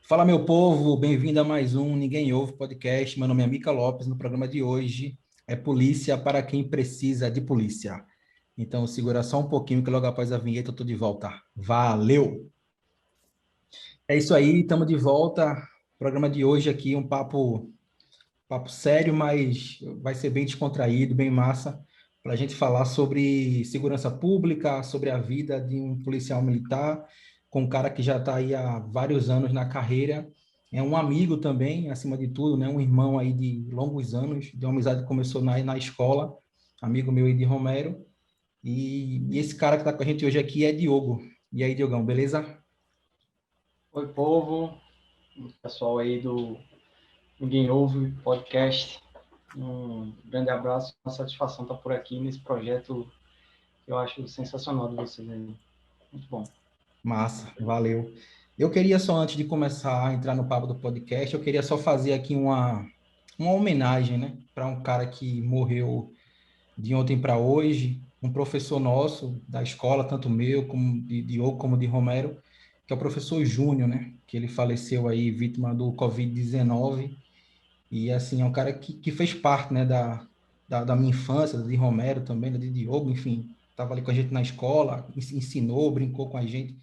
Fala, meu povo, bem-vindo a mais um Ninguém Ouve podcast. Meu nome é Mica Lopes. No programa de hoje é Polícia para quem precisa de polícia. Então, segura só um pouquinho que logo após a vinheta eu tô de volta. Valeu! É isso aí, estamos de volta. O programa de hoje aqui, um papo sério, mas vai ser bem descontraído, bem massa, para a gente falar sobre segurança pública, sobre a vida de um policial militar, com um cara que já está aí há vários anos na carreira, é um amigo também, acima de tudo, né? Um irmão aí de longos anos, de uma amizade que começou na escola, amigo meu aí de Romero, e esse cara que está com a gente hoje aqui é Diogo. E aí, Diogão, beleza? Oi, povo, pessoal aí do Ninguém Ouve podcast. Um grande abraço, uma satisfação estar por aqui nesse projeto que eu acho sensacional de vocês aí. Muito bom. Massa, valeu. Eu queria só, antes de começar a entrar no papo do podcast, eu queria só fazer aqui uma homenagem, né, para um cara que morreu de ontem para hoje, um professor nosso da escola, tanto meu como de Diogo, como de Romero, que é o professor Júnior, né, que ele faleceu aí vítima do Covid-19, e assim, é um cara que fez parte, né, da minha infância, de Romero também, da de Diogo, enfim, estava ali com a gente na escola, ensinou, brincou com a gente,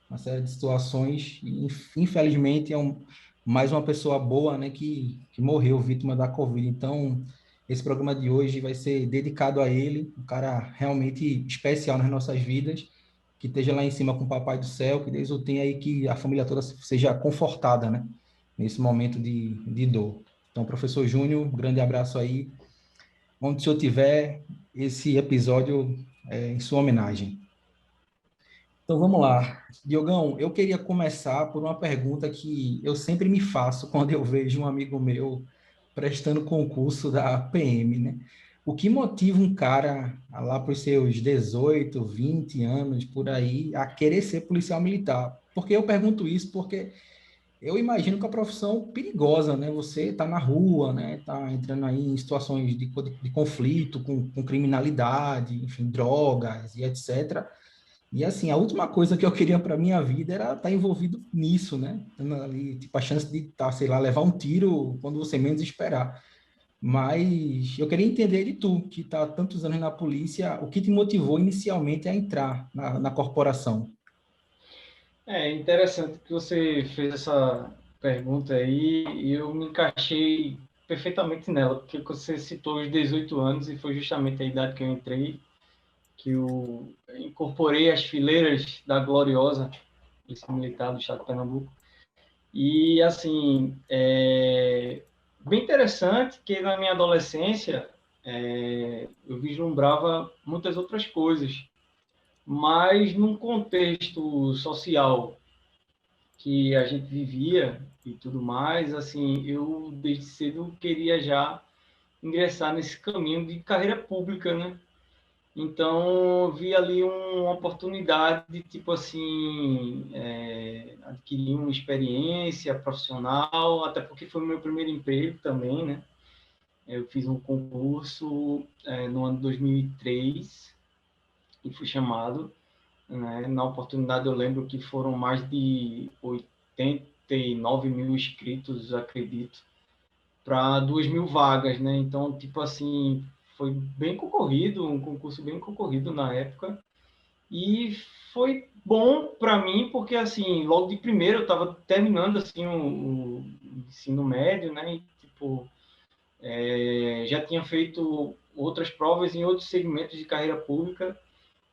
uma série de situações, e infelizmente mais uma pessoa boa, né, que morreu vítima da Covid. Então, esse programa de hoje vai ser dedicado a ele, um cara realmente especial nas nossas vidas, que esteja lá em cima com o Papai do Céu, que Deus o tenha aí, que a família toda seja confortada, né, nesse momento de dor. Então, professor Júnior, um grande abraço aí. Onde o senhor tiver, esse episódio é em sua homenagem. Então vamos lá. Diogão, eu queria começar por uma pergunta que eu sempre me faço quando eu vejo um amigo meu prestando concurso da PM, né? O que motiva um cara lá para os seus 18, 20 anos por aí a querer ser policial militar? Porque eu pergunto isso porque eu imagino que é uma profissão perigosa, né? Você está na rua, né? Está entrando aí em situações de conflito com criminalidade, enfim, drogas e etc. E assim, a última coisa que eu queria para minha vida era estar envolvido nisso, né? Tendo ali, tipo, a chance de estar, sei lá, levar um tiro quando você menos esperar. Mas eu queria entender de tu, que está há tantos anos na polícia, o que te motivou inicialmente a entrar na corporação? É interessante que você fez essa pergunta aí e eu me encaixei perfeitamente nela, porque você citou os 18 anos e foi justamente a idade que eu entrei, que eu incorporei as fileiras da gloriosa Polícia Militar do Estado de Pernambuco. E, assim, bem interessante que na minha adolescência eu vislumbrava muitas outras coisas, mas num contexto social que a gente vivia e tudo mais, assim, eu desde cedo queria já ingressar nesse caminho de carreira pública, né? Então, eu vi ali uma oportunidade de, tipo assim, adquirir uma experiência profissional, até porque foi o meu primeiro emprego também, né? Eu fiz um concurso no ano de 2003 e fui chamado, né? Na oportunidade, eu lembro que foram mais de 89 mil inscritos, acredito, para 2.000 vagas, né? Então, tipo assim, foi bem concorrido, um concurso bem concorrido na época. E foi bom para mim, porque, assim, logo de primeiro eu estava terminando, assim, o ensino médio, né? E, tipo, já tinha feito outras provas em outros segmentos de carreira pública.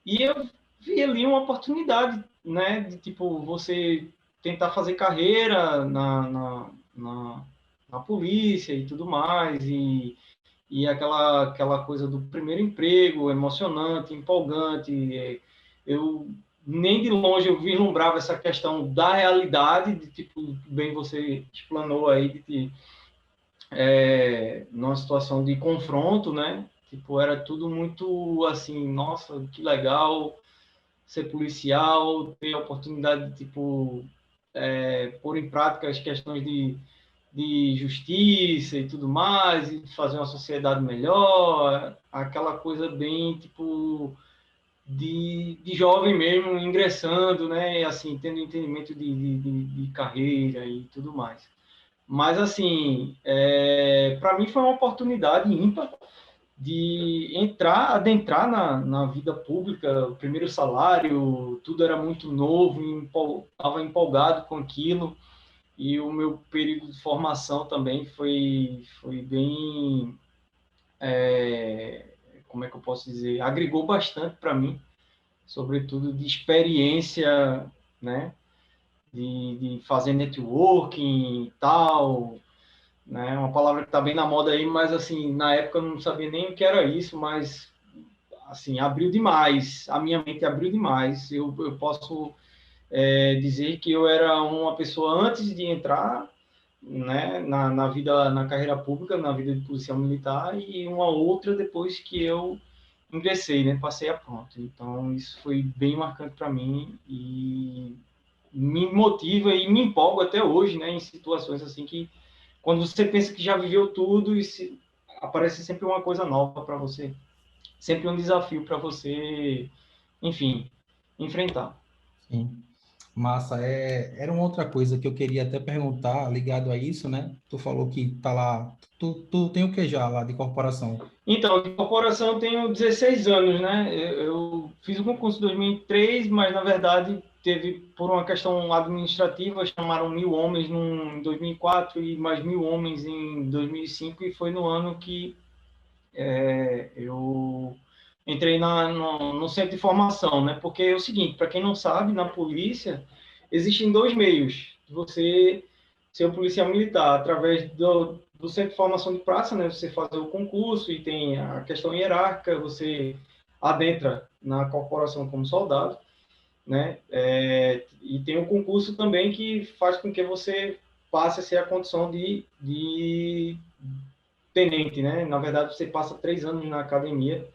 E eu vi ali uma oportunidade, né? De, tipo, você tentar fazer carreira na polícia e tudo mais. E aquela coisa do primeiro emprego, emocionante, empolgante. Eu nem de longe eu vislumbrava essa questão da realidade, de tipo, bem você explanou aí, de numa situação de confronto, né? Tipo, era tudo muito assim, nossa, que legal ser policial, ter a oportunidade de, tipo, pôr em prática as questões de justiça e tudo mais, e fazer uma sociedade melhor, aquela coisa bem, tipo, de jovem mesmo, ingressando, né? Assim, tendo entendimento de carreira e tudo mais. Mas, assim, para mim foi uma oportunidade ímpar de adentrar na vida pública, o primeiro salário, tudo era muito novo, estava empolgado com aquilo, e o meu período de formação também foi bem, como é que eu posso dizer, agregou bastante para mim, sobretudo de experiência, né, de fazer networking e tal, né, uma palavra que está bem na moda aí, mas assim, na época eu não sabia nem o que era isso, mas assim, abriu demais, a minha mente abriu demais. Eu posso dizer que eu era uma pessoa antes de entrar, né, na vida, na carreira pública, na vida de policial militar, e uma outra depois que eu ingressei, né, passei a pronto. Então, isso foi bem marcante para mim e me motiva e me empolga até hoje, né, em situações assim que, quando você pensa que já viveu tudo, aparece sempre uma coisa nova para você, sempre um desafio para você, enfim, enfrentar. Sim. Massa, era uma outra coisa que eu queria até perguntar, ligado a isso, né? Tu falou que tá lá, tu tem o que já lá de corporação? Então, de corporação eu tenho 16 anos, né? Eu fiz o concurso em 2003, mas na verdade teve, por uma questão administrativa, chamaram 1.000 homens em 2004 e mais 1.000 homens em 2005, e foi no ano que eu entrei no centro de formação, né? Porque é o seguinte, para quem não sabe, na polícia existem dois meios de você ser um policial militar, através do centro de formação de praça, né? Você fazer o concurso e tem a questão hierárquica, você adentra na corporação como soldado, né? E tem o concurso também que faz com que você passe a ser a condição de tenente, né? Na verdade, você passa 3 anos na academia,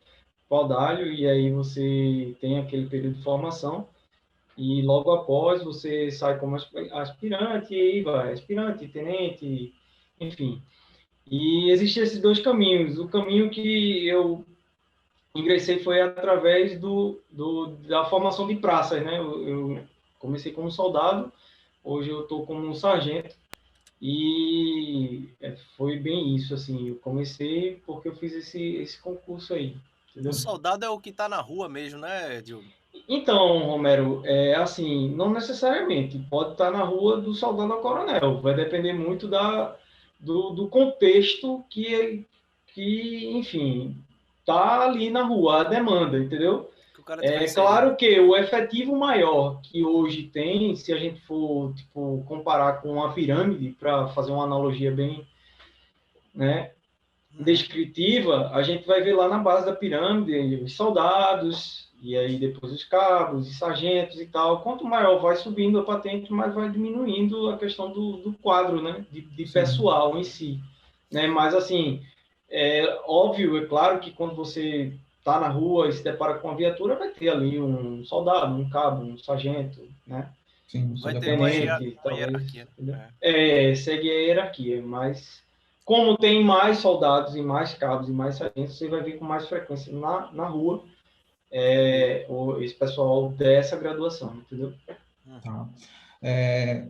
Paudalho, e aí você tem aquele período de formação, e logo após você sai como aspirante, e aí vai, aspirante, tenente, enfim. E existem esses dois caminhos. O caminho que eu ingressei foi através da formação de praças, né? Eu comecei como soldado, hoje eu estou como um sargento, e foi bem isso, assim, eu comecei porque eu fiz esse concurso aí, O entendeu? soldado é o que tá na rua mesmo, né, Diogo? Então, Romero, assim, não necessariamente, pode estar na rua do soldado ao coronel, vai depender muito do contexto enfim, tá ali na rua, a demanda, entendeu? Que o cara tiver É inserido. claro que o efetivo maior que hoje tem, se a gente for tipo, comparar com uma pirâmide, para fazer uma analogia bem, né, descritiva, a gente vai ver lá na base da pirâmide os soldados, e aí depois os cabos, os sargentos e tal. Quanto maior vai subindo a patente, mais vai diminuindo a questão do quadro, né, de Sim, pessoal em si. Né? Mas, assim, óbvio, é claro que quando você está na rua e se depara com uma viatura, vai ter ali um soldado, um cabo, um sargento, né? sim, Um Vai soldado ter uma, combativo. tenente, uma talvez. hierarquia. É. Segue a hierarquia, mas como tem mais soldados e mais cabos e mais sargentos, você vai ver com mais frequência na rua esse pessoal dessa graduação, entendeu? Uhum. Tá.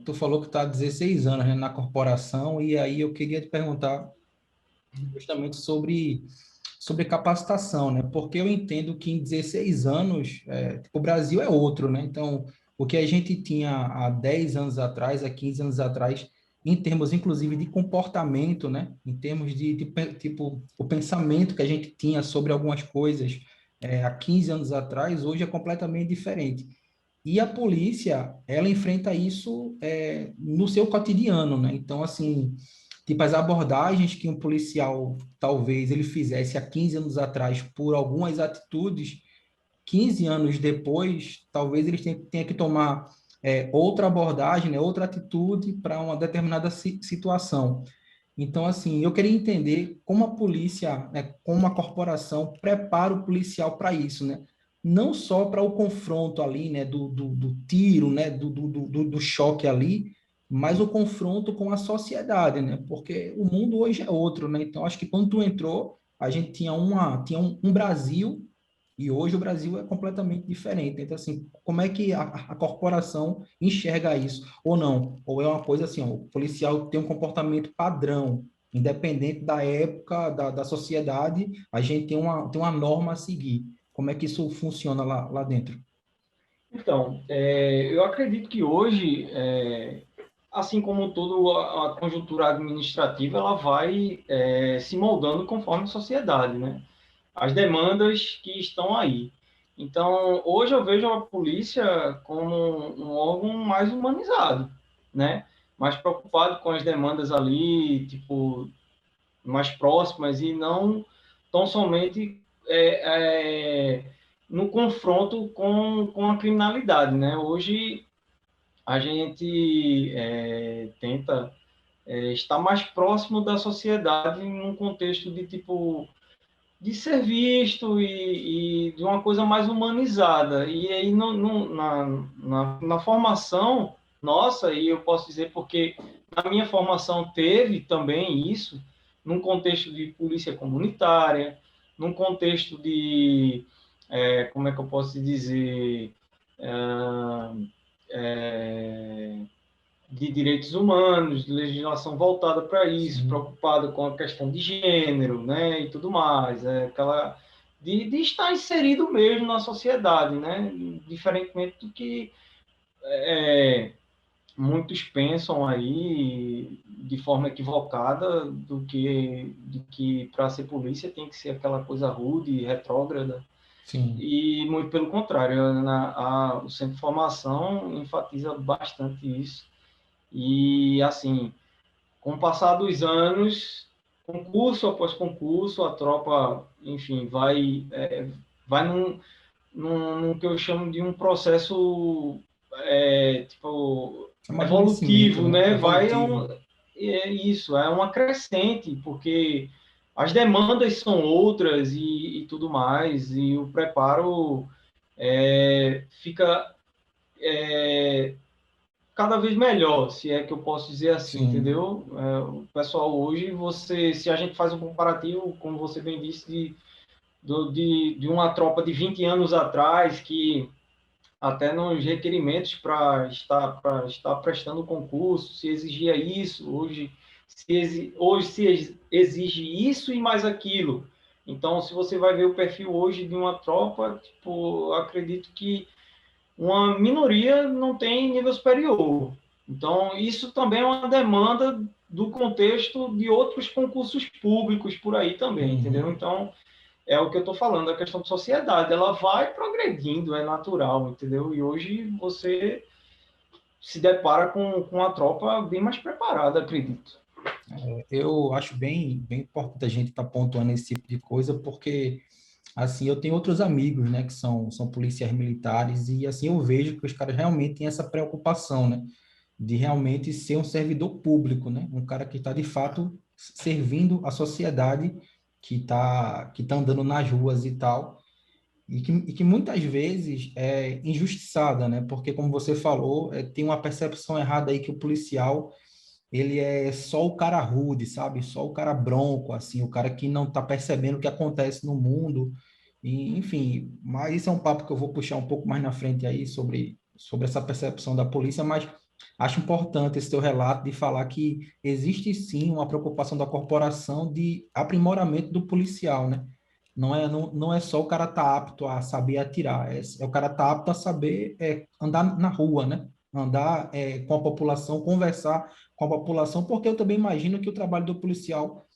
Tu falou que está há 16 anos, né, na corporação, e aí eu queria te perguntar justamente sobre capacitação, né? Porque eu entendo que em 16 anos, o Brasil é outro, né? Então, o que a gente tinha há 10 anos atrás, há 15 anos atrás, em termos, inclusive, de comportamento, né? Em termos tipo, o pensamento que a gente tinha sobre algumas coisas, há 15 anos atrás, hoje é completamente diferente. E a polícia, ela enfrenta isso no seu cotidiano, né? Então, assim, tipo, as abordagens que um policial, talvez, ele fizesse há 15 anos atrás por algumas atitudes, 15 anos depois, talvez eles tenha que tomar outra abordagem, né? Outra atitude para uma determinada situação. Então, assim, eu queria entender como a polícia, né, como a corporação prepara o policial para isso, né? Não só para o confronto ali, né, do tiro, né, do choque ali, mas o confronto com a sociedade, né? Porque o mundo hoje é outro, né? Então, acho que quando tu entrou, a gente tinha um Brasil E hoje o Brasil é completamente diferente. Então, assim, como é que a corporação enxerga isso? Ou não? Ou é uma coisa assim, ó, o policial tem um comportamento padrão, independente da época, da sociedade, a gente tem uma norma a seguir. Como é que isso funciona lá dentro? Então, eu acredito que hoje, assim como toda a conjuntura administrativa, ela vai se moldando conforme a sociedade, né? As demandas que estão aí. Então, hoje eu vejo a polícia como um órgão mais humanizado, né? Mais preocupado com as demandas ali, tipo, mais próximas e não tão somente no confronto com a criminalidade, né? Hoje a gente tenta estar mais próximo da sociedade num contexto de tipo de ser visto e de uma coisa mais humanizada. E aí na formação nossa, e eu posso dizer porque na minha formação teve também isso, num contexto de polícia comunitária, num contexto de, como é que eu posso dizer, é, de direitos humanos, de legislação voltada para isso, Sim, preocupado com a questão de gênero, né, e tudo mais, aquela de estar inserido mesmo na sociedade, né, diferentemente do que muitos pensam aí de forma equivocada de que para ser polícia tem que ser aquela coisa rude, retrógrada, sim. e muito pelo contrário, o centro de formação enfatiza bastante isso. E assim, com o passar dos anos, concurso após concurso, a tropa, enfim, vai num que eu chamo de um processo tipo Amadurecimento, evolutivo, né? né? Evolutivo. É isso, é uma crescente, porque as demandas são outras e tudo mais, e o preparo fica cada vez melhor, se é que eu posso dizer assim, Sim. entendeu? O pessoal hoje, se a gente faz um comparativo, como você bem disse, de uma tropa de 20 anos atrás, que até nos requerimentos para estar prestando concurso, se exigia isso, hoje se exige isso e mais aquilo. Então, se você vai ver o perfil hoje de uma tropa, tipo, acredito que uma minoria não tem nível superior. Então, isso também é uma demanda do contexto de outros concursos públicos por aí também, entendeu? Uhum. Então, é o que eu estou falando, a questão de sociedade, ela vai progredindo, é natural, entendeu? E hoje você se depara com a tropa bem mais preparada, acredito. Eu acho bem importante a gente estar pontuando esse tipo de coisa, porque, assim, eu tenho outros amigos, né, que são policiais militares, e, assim, eu vejo que os caras realmente têm essa preocupação, né, de realmente ser um servidor público, né, um cara que está, de fato, servindo a sociedade, que tá andando nas ruas e tal, e que muitas vezes é injustiçada, né, porque, como você falou, tem uma percepção errada aí que o policial ele é só o cara rude, sabe? Só o cara bronco, assim, o cara que não tá percebendo o que acontece no mundo. E, enfim, mas isso é um papo que eu vou puxar um pouco mais na frente aí sobre essa percepção da polícia, mas acho importante esse teu relato de falar que existe sim uma preocupação da corporação de aprimoramento do policial, né? Não é só o cara estar apto a saber atirar, é o cara estar apto a saber andar na rua, né? Andar com a população, conversar com a população, porque eu também imagino que o trabalho do policial,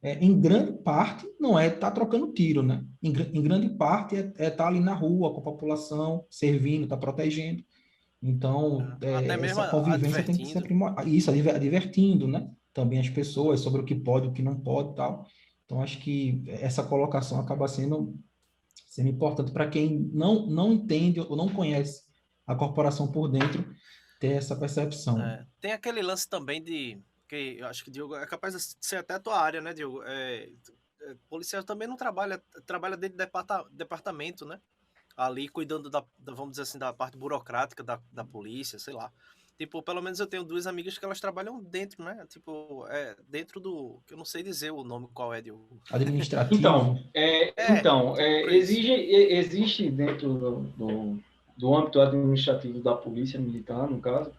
em grande parte, não é estar trocando tiro, né? Em grande parte é estar ali na rua com a população, servindo, estar protegendo. Então, Até mesmo essa convivência tem que ser advertindo. aprimorada. Isso, divertindo, né? Também as pessoas sobre o que pode, o que não pode e tal. Então, acho que essa colocação acaba sendo importante para quem não entende ou não conhece a corporação por dentro, ter essa percepção. Tem aquele lance também que eu acho que, Diogo, é capaz de ser até a tua área, né, Diogo? Policial também não trabalha dentro do departamento, né? Ali cuidando vamos dizer assim, da parte burocrática da polícia, sei lá. Tipo, pelo menos eu tenho duas amigas que elas trabalham dentro, né? Tipo, dentro do... que eu não sei dizer o nome qual é, Diogo. Administrativo. Tipo isso. Existe dentro do âmbito administrativo da Polícia Militar, no caso,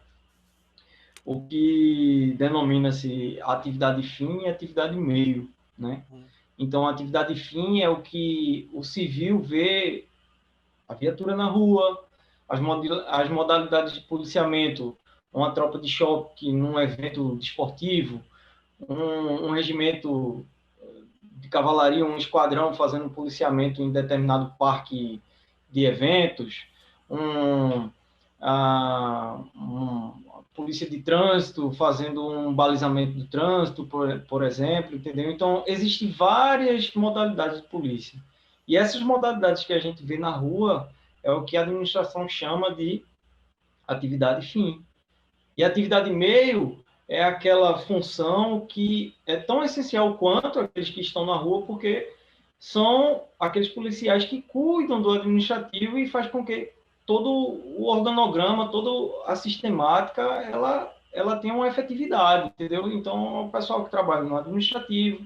o que denomina-se atividade fim e atividade meio, né? Então, a atividade fim é o que o civil vê a viatura na rua, as modalidades de policiamento, uma tropa de choque num evento desportivo, um regimento de cavalaria, um esquadrão fazendo policiamento em determinado parque de eventos, uma polícia de trânsito fazendo um balizamento do trânsito, por exemplo, entendeu? Então, existem várias modalidades de polícia. E essas modalidades que a gente vê na rua é o que a administração chama de atividade fim. E atividade meio é aquela função que é tão essencial quanto aqueles que estão na rua, porque são aqueles policiais que cuidam do administrativo e faz com que todo o organograma, toda a sistemática, ela tenha uma efetividade, entendeu? Então, o pessoal que trabalha no administrativo,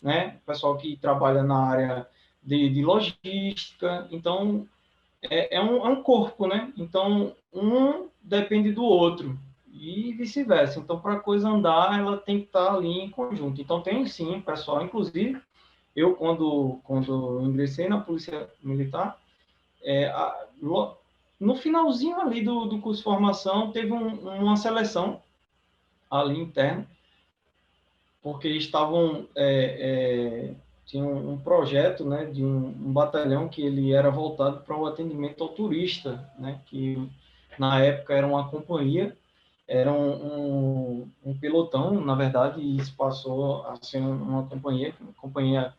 né? O pessoal que trabalha na área de logística, então, é um corpo, né? Então, um depende do outro e vice-versa. Então, para a coisa andar, ela tem que estar ali em conjunto. Então, tem sim, pessoal, inclusive, eu, quando ingressei na Polícia Militar, no finalzinho ali do curso de formação, teve uma seleção ali interna, porque estavam... tinha um projeto, né, de um batalhão que ele era voltado para o atendimento ao turista, né, que na época era uma companhia, era um pelotão, na verdade, e isso passou a ser uma companhia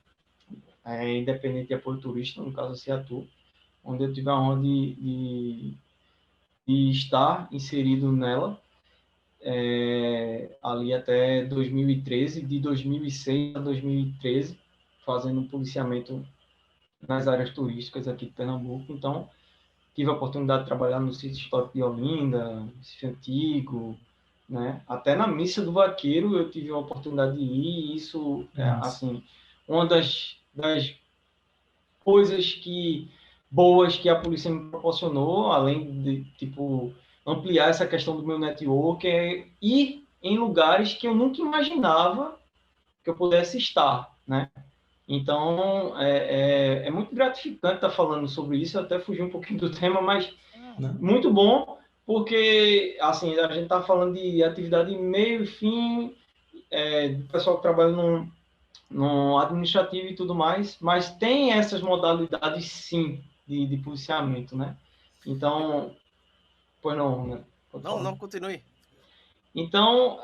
independente de apoio turista, no caso a Ciatu, onde eu tive a honra de estar inserido nela, ali até 2013, de 2006 a 2013, fazendo um policiamento nas áreas turísticas aqui de Pernambuco. Então, tive a oportunidade de trabalhar no sítio histórico de Olinda, sítio antigo, né? Até na Missa do Vaqueiro eu tive a oportunidade de ir, e isso assim, uma das coisas boas que a polícia me proporcionou, além de, tipo, ampliar essa questão do meu network, é ir em lugares que eu nunca imaginava que eu pudesse estar, né? Então, é muito gratificante estar falando sobre isso, até fugir um pouquinho do tema, mas muito bom, porque, assim, a gente está falando de atividade meio e fim, do pessoal que trabalha no administrativo e tudo mais, mas tem essas modalidades, sim, de policiamento, né? Então, pois não, né? Não, continue. Então,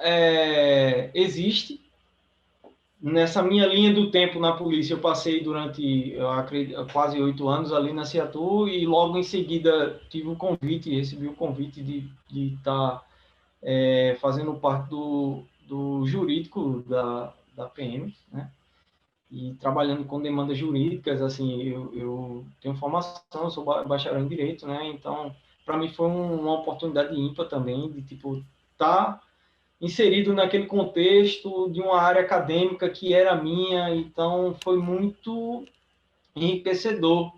existe. Nessa minha linha do tempo na polícia, eu passei durante, eu acredito, quase 8 anos ali na Ciatu e logo em seguida recebi o convite de estar fazendo parte do jurídico da PM, né? E trabalhando com demandas jurídicas, assim, eu tenho formação, sou bacharel em Direito, né? Então, para mim foi uma oportunidade ímpar também de, tipo, estar inserido naquele contexto de uma área acadêmica que era minha, então foi muito enriquecedor,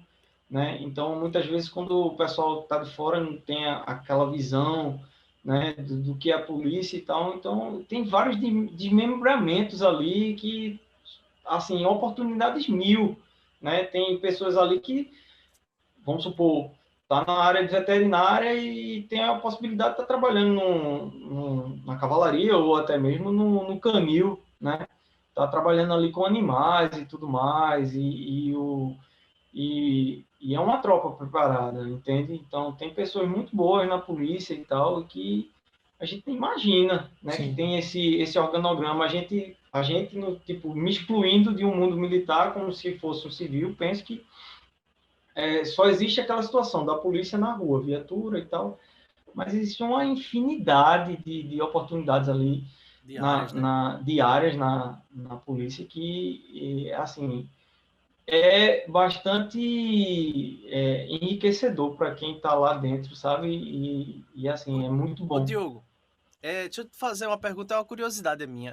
né? Então, muitas vezes, quando o pessoal está de fora não tem aquela visão, né, do que é a polícia e tal, então tem vários desmembramentos ali que, assim, oportunidades mil, né? Tem pessoas ali que, vamos supor, está na área de veterinária e tem a possibilidade de estar trabalhando na cavalaria ou até mesmo no canil, né? Está trabalhando ali com animais e tudo mais, e é uma tropa preparada, entende? Então, tem pessoas muito boas na polícia e tal, que a gente nem imagina, né? Sim. Que tem esse organograma. A gente no, tipo, me excluindo de um mundo militar como se fosse um civil, penso que só existe aquela situação da polícia na rua, viatura e tal, mas existe uma infinidade de oportunidades ali diárias na polícia que, assim, é bastante enriquecedor para quem está lá dentro, sabe? E assim, é muito Ô, bom. Diogo, deixa eu te fazer uma pergunta, é uma curiosidade minha.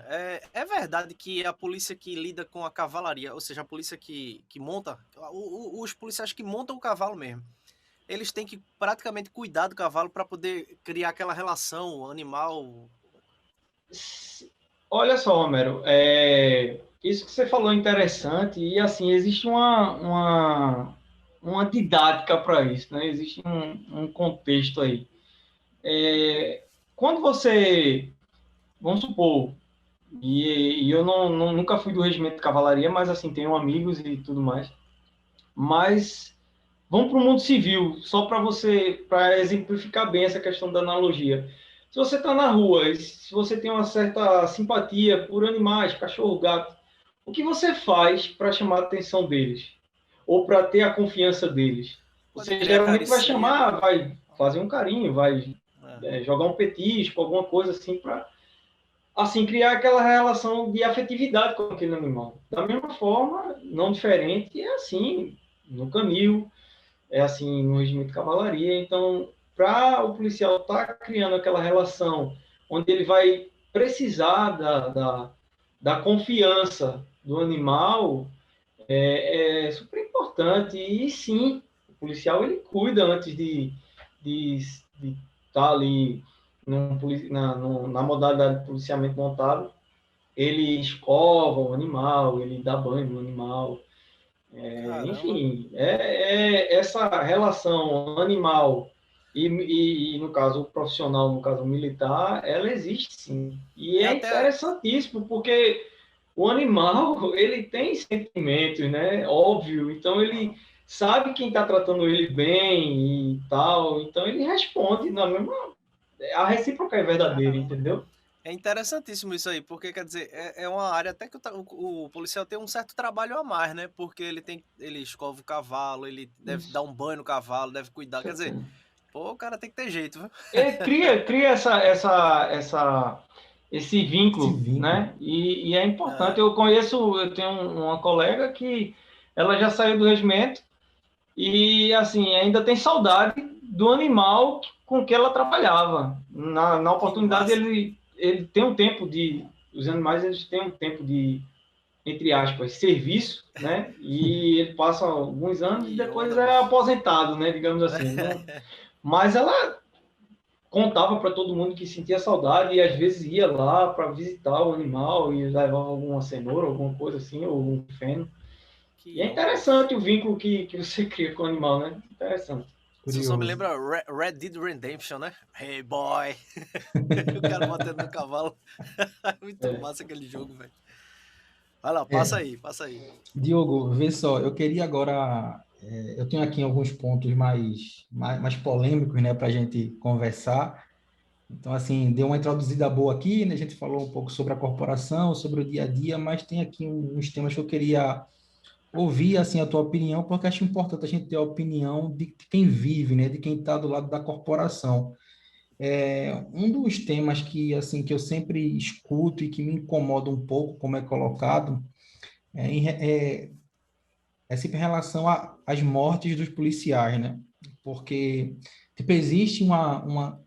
É verdade que a polícia que lida com a cavalaria, ou seja, a polícia que monta, os policiais que montam o cavalo mesmo, eles têm que praticamente cuidar do cavalo para poder criar aquela relação animal. Olha só, Romero, isso que você falou é interessante e assim existe uma didática para isso, né? Existe um contexto aí. Quando você, vamos supor, e eu nunca fui do regimento de cavalaria, mas assim tenho amigos e tudo mais. Mas vamos para o mundo civil, só para exemplificar bem essa questão da analogia. Se você está na rua, e se você tem uma certa simpatia por animais, cachorro, gato, o que você faz para chamar a atenção deles? Ou para ter a confiança deles? Pode Você criar geralmente vai caricia, né? chamar, vai fazer um carinho, vai É. jogar um petisco, alguma coisa assim, para assim, criar aquela relação de afetividade com aquele animal. Da mesma forma, não diferente, é assim no canil, é assim no regime de cavalaria. Então, para o policial estar criando aquela relação onde ele vai precisar da confiança do animal, é super importante. E sim, o policial ele cuida antes de estar ali na modalidade de policiamento montado. Ele escova o animal, ele dá banho no animal, Caramba. enfim, essa relação animal e, no caso, o profissional, no caso, o militar, ela existe sim. E É é até. interessantíssimo, porque o animal, ele tem sentimentos, né? Óbvio. Então, ele sabe quem está tratando ele bem e tal. Então, ele responde na mesma... A recíproca é verdadeira, entendeu? É interessantíssimo isso aí, porque quer dizer, é uma área até que o policial tem um certo trabalho a mais, né? Porque ele escova o cavalo, ele deve dar um banho no cavalo, deve cuidar. Quer dizer, pô, o cara tem que ter jeito, viu? Cria esse Esse vínculo, vínculo. né? E é importante. É, Eu tenho uma colega que ela já saiu do regimento e, assim, ainda tem saudade do animal com que ela trabalhava. Na que oportunidade, massa. ele tem um tempo de... Os animais, eles têm um tempo de, entre aspas, serviço, né? E ele passa alguns anos e Que depois onda, é bicho. aposentado, né? Digamos assim. Não... Mas ela contava para todo mundo que sentia saudade e às vezes ia lá para visitar o animal e levava alguma cenoura, alguma coisa assim, ou um feno. E é Que onda, bicho. interessante o vínculo que você cria com o animal, né? Interessante. Isso só me Curioso. lembra Red Dead Redemption, né? Hey boy! O cara batendo no cavalo. Muito É. massa aquele jogo, velho. Vai lá, passa É, aí, passa aí. Diogo, vê só, eu queria agora, eu tenho aqui alguns pontos mais polêmicos, né, para a gente conversar. Então, assim, deu uma introduzida boa aqui, né? A gente falou um pouco sobre a corporação, sobre o dia a dia, mas tem aqui uns temas que eu queria ouvir, assim, a tua opinião, porque acho importante a gente ter a opinião de quem vive, né? De quem está do lado da corporação. Um dos temas que, assim, que eu sempre escuto e que me incomoda um pouco, como é colocado, é, é sempre em relação às mortes dos policiais, né? Porque, tipo, existe uma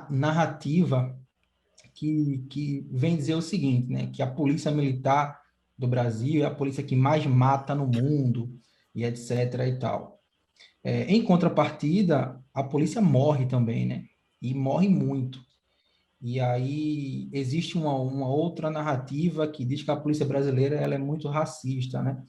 narrativa que vem dizer o seguinte, né? Que a polícia militar do Brasil é a polícia que mais mata no mundo e etc. e tal. Em contrapartida, a polícia morre também, né? E morre muito. E aí existe uma outra narrativa que diz que a polícia brasileira ela é muito racista, né?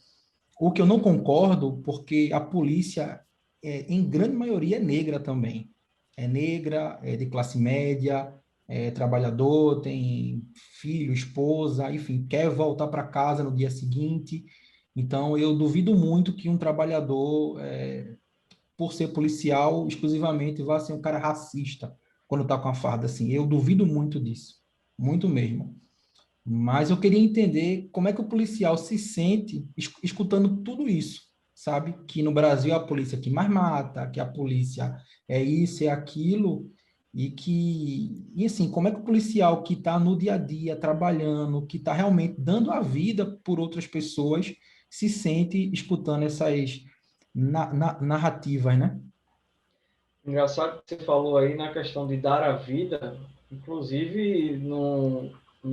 O que eu não concordo, porque a polícia, em grande maioria, é negra também. É negra, é de classe média, é trabalhador, tem filho, esposa, enfim, quer voltar para casa no dia seguinte. Então, eu duvido muito que um trabalhador, por ser policial, exclusivamente vá ser um cara racista quando está com a farda assim. Eu duvido muito disso, muito mesmo. Mas eu queria entender como é que o policial se sente escutando tudo isso, sabe? Que no Brasil é a polícia que mais mata, que a polícia é isso, é aquilo, e assim, como é que o policial que está no dia a dia trabalhando, que está realmente dando a vida por outras pessoas, se sente escutando essas narrativas, né? Engraçado que você falou aí na questão de dar a vida, inclusive no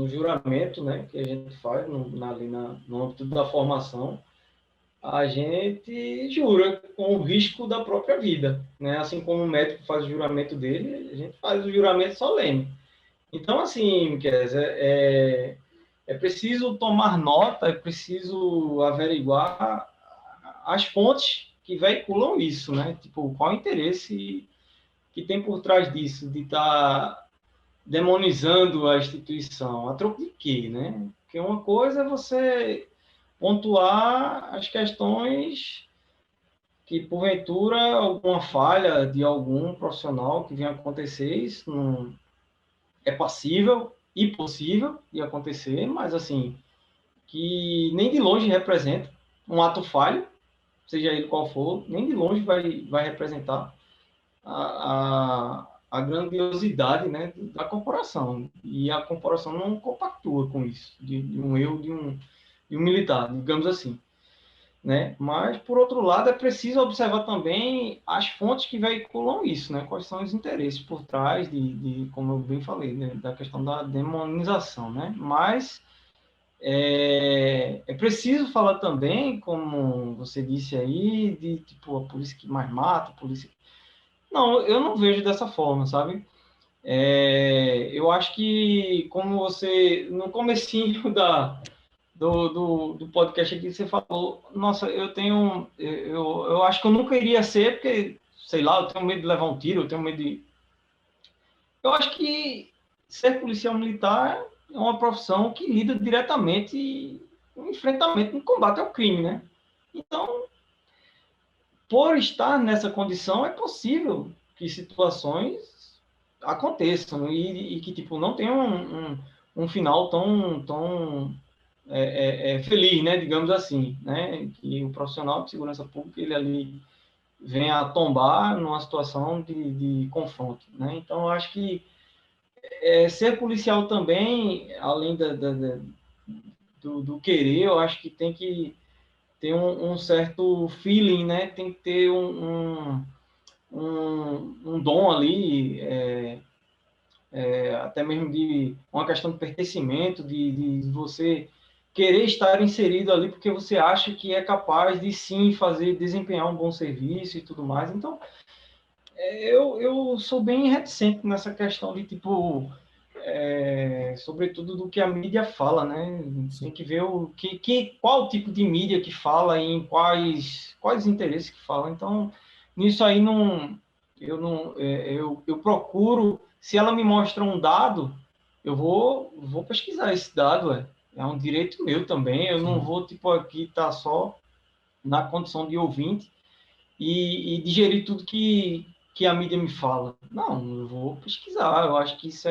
juramento, né, que a gente faz no âmbito da formação, a gente jura com o risco da própria vida, né? Assim como o médico faz o juramento dele, a gente faz o juramento solene. Então, assim, é preciso tomar nota, é preciso averiguar as fontes que veiculam isso, né? Tipo, qual o interesse que tem por trás disso, de estar demonizando a instituição? A troco de quê, né? Porque uma coisa é você pontuar as questões que, porventura, alguma falha de algum profissional que venha acontecer, isso não é passível e possível de acontecer, mas, assim, que nem de longe representa um ato falho, seja ele qual for, nem de longe vai representar a grandiosidade, né, da corporação. E a corporação não compactua com isso, de um erro de um militar, digamos assim. Né? Mas, por outro lado, é preciso observar também as fontes que veiculam isso, né? Quais são os interesses por trás como eu bem falei, né? Da questão da demonização, né? Mas é preciso falar também, como você disse aí, de tipo a polícia que mais mata, a polícia. Não, eu não vejo dessa forma, sabe? Eu acho que, como você, no comecinho do podcast aqui, você falou, nossa, eu acho que eu nunca iria ser, porque, sei lá, eu tenho medo de levar um tiro, eu tenho medo de... Eu acho que ser policial militar é uma profissão que lida diretamente no enfrentamento, no combate ao crime, né? Então, por estar nessa condição, é possível que situações aconteçam e que, tipo, não tenham um final tão feliz, né, digamos assim, né, que o profissional de segurança pública, ele ali vem a tombar numa situação de confronto, né, então eu acho que ser policial também, além do querer, eu acho que tem que ter um certo feeling, né, tem que ter um dom ali, até mesmo de uma questão de pertencimento, de você querer estar inserido ali porque você acha que é capaz de sim desempenhar um bom serviço e tudo mais. Então, eu sou bem reticente nessa questão de tipo, sobretudo do que a mídia fala, né? Tem que ver qual tipo de mídia que fala e em quais interesses que fala. Então, nisso aí eu procuro, se ela me mostra um dado, eu vou pesquisar esse dado, é um direito meu também, eu não vou, tipo, aqui estar só na condição de ouvinte e digerir tudo que a mídia me fala. Não, eu vou pesquisar, eu acho que isso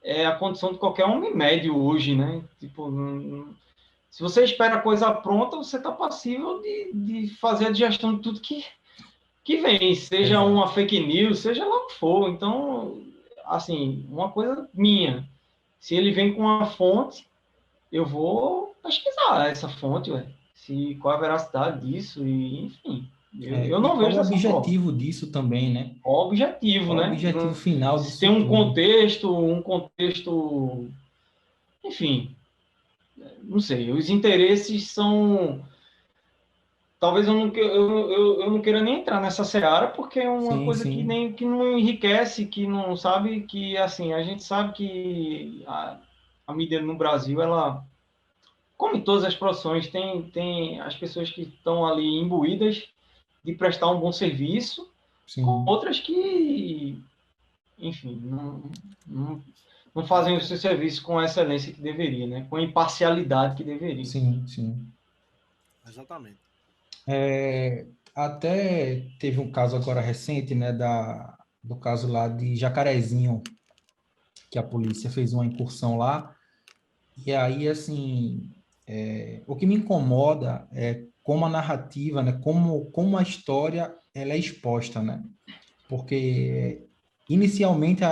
é a condição de qualquer homem médio hoje, né? Tipo, se você espera a coisa pronta, você está passível de fazer a digestão de tudo que vem, seja Exato. uma fake news, seja lá o que for. Então, assim, uma coisa minha, se ele vem com uma fonte, eu vou pesquisar essa fonte, qual a veracidade disso, e enfim. Eu E não qual vejo o dessa forma. objetivo disso também, né? Qual o objetivo, Qual o né? objetivo final Se tem disso tudo? um contexto, enfim, não sei, os interesses são. Talvez eu não queira nem entrar nessa seara, porque é uma Sim, coisa sim. que não enriquece, que não sabe que, assim, a gente sabe que a mídia no Brasil, ela, como em todas as profissões, tem as pessoas que estão ali imbuídas de prestar um bom serviço, Sim, outras que, enfim, não, não fazem o seu serviço com a excelência que deveria, né? Com a imparcialidade que deveria. sim, sim. Exatamente. Até teve um caso agora recente, né, do caso lá de Jacarezinho, que a polícia fez uma incursão lá. E aí, assim, o que me incomoda é como a narrativa, né, como a história ela é exposta, né? Porque inicialmente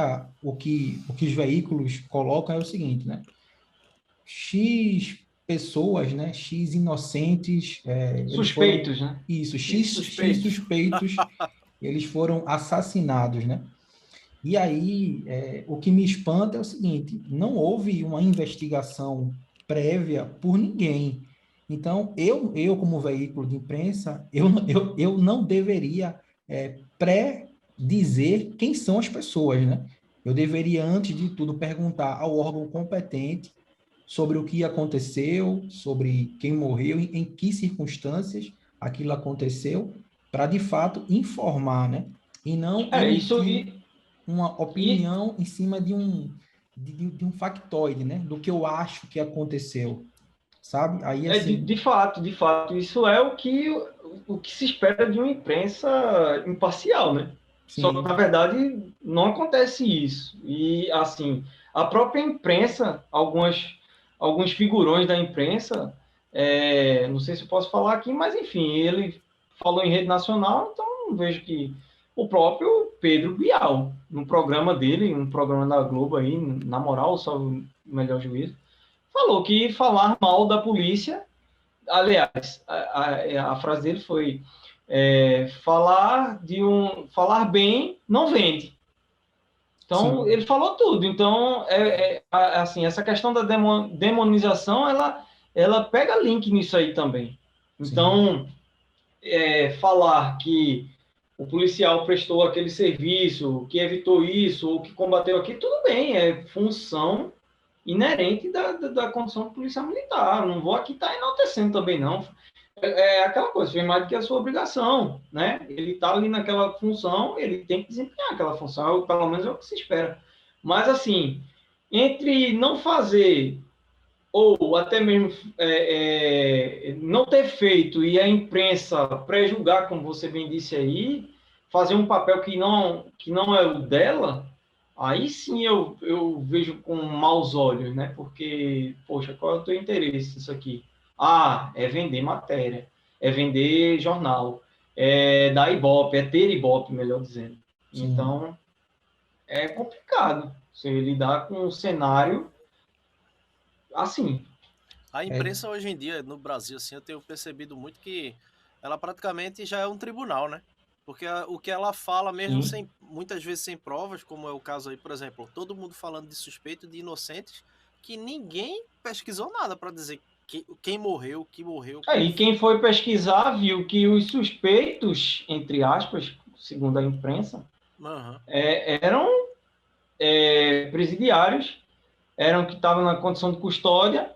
o que os veículos colocam é o seguinte, né? X pessoas, né? X inocentes. Suspeitos, né? Isso, X suspeitos, eles foram assassinados, né? E aí, o que me espanta é o seguinte: não houve uma investigação prévia por ninguém. Então, eu como veículo de imprensa, eu não deveria pré-dizer quem são as pessoas, né? Eu deveria, antes de tudo, perguntar ao órgão competente sobre o que aconteceu, sobre quem morreu, em que circunstâncias aquilo aconteceu, para, de fato, informar, né? E não Isso emitir uma e opinião em cima de um factoide, né? Do que eu acho que aconteceu, sabe? Aí, assim... de fato, isso é o que se espera de uma imprensa imparcial, né? Só que, na Sim, verdade, não acontece isso. E, assim, a própria imprensa, alguns figurões da imprensa, não sei se eu posso falar aqui, mas, enfim, ele falou em rede nacional, então vejo que o próprio Pedro Bial, no programa dele, um programa da Globo aí, na moral, só o melhor juízo, falou que falar mal da polícia, aliás, a frase dele foi falar bem não vende. Então sim, ele falou tudo. Então assim, essa questão da demonização, ela pega link nisso aí também. sim, Então falar que o policial prestou aquele serviço, que evitou isso, ou que combateu aquilo, tudo bem, é função inerente da condição de policial militar. Não vou aqui estar enaltecendo também, não. É aquela coisa, fez mais do que a sua obrigação, né? Ele está ali naquela função, ele tem que desempenhar aquela função, pelo menos é o que se espera. Mas, assim, entre não fazer ou até mesmo não ter feito e a imprensa pré-julgar, como você bem disse aí, fazer um papel que não é o dela, aí sim eu vejo com maus olhos, né? Porque, poxa, qual é o teu interesse nisso aqui? Ah, é vender matéria, é vender jornal, é dar ibope, é ter ibope, melhor dizendo. sim. Então, é complicado você lidar com um cenário assim. A É, imprensa hoje em dia, no Brasil, assim, eu tenho percebido muito que ela praticamente já é um tribunal, né? Porque o que ela fala, mesmo Sim. sem, muitas vezes sem provas, como é o caso aí, por exemplo, todo mundo falando de suspeito, de inocentes, que ninguém pesquisou nada para dizer quem morreu, que morreu, como E foi. quem foi pesquisar viu que os suspeitos, entre aspas, segundo a imprensa, Aham. eram presidiários, eram que estavam na condição de custódia,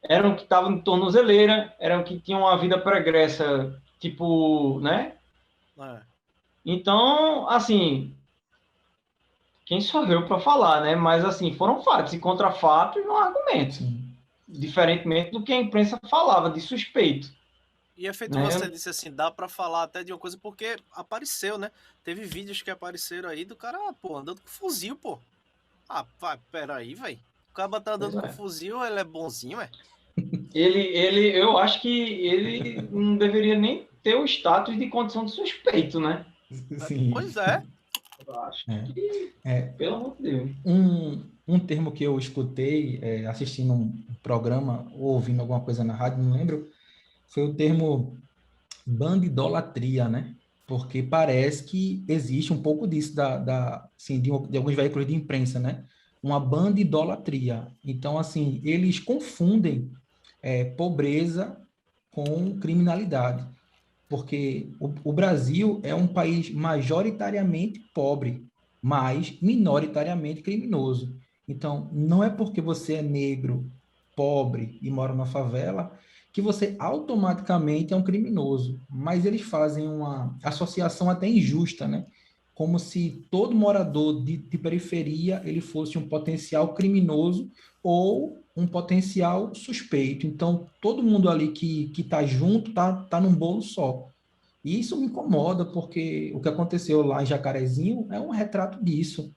eram que estavam em tornozeleira, eram que tinham uma vida pregressa, tipo, né? É. Então, assim, quem sou eu para falar, né? Mas, assim, foram fatos, e contra fatos não há argumento. sim. Diferentemente do que a imprensa falava de suspeito, E é feito você né? disse assim, dá para falar até de uma coisa, porque apareceu, né? Teve vídeos que apareceram aí do cara, pô, andando com fuzil, pô. Ah, vai, peraí, velho. O cara tá Pois andando com é. fuzil, ele é bonzinho, é? Eu acho que ele não deveria nem ter o status de condição de suspeito, né? Sim. Pois é. Eu acho É. que, É, pelo amor de Deus. um termo que eu escutei assistindo um programa ou ouvindo alguma coisa na rádio, não lembro, foi o termo bandidolatria, né? Porque parece que existe um pouco disso assim, de alguns veículos de imprensa, né? Uma bandidolatria. Então, assim, eles confundem pobreza com criminalidade, porque o Brasil é um país majoritariamente pobre, mas minoritariamente criminoso. Então, não é porque você é negro, pobre e mora numa favela que você automaticamente é um criminoso. Mas eles fazem uma associação até injusta, né? Como se todo morador de periferia ele fosse um potencial criminoso ou um potencial suspeito. Então, todo mundo ali que está junto tá num bolo só. E isso me incomoda, porque o que aconteceu lá em Jacarezinho é um retrato disso.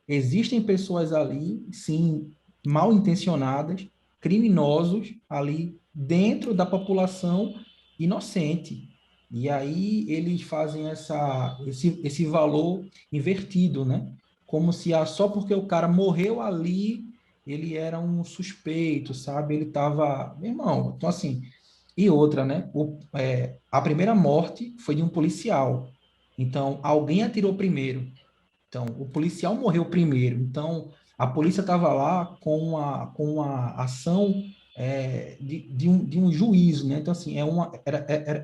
Existem pessoas ali, sim, mal intencionadas, criminosos ali dentro da população inocente. E aí eles fazem esse valor invertido, né? Como se só porque o cara morreu ali, ele era um suspeito, sabe? Ele tava, meu irmão, então assim, e outra, né? A primeira morte foi de um policial. Então, alguém atirou primeiro. Então, o policial morreu primeiro. Então, a polícia estava lá com uma ação de um juízo, né? Então, assim,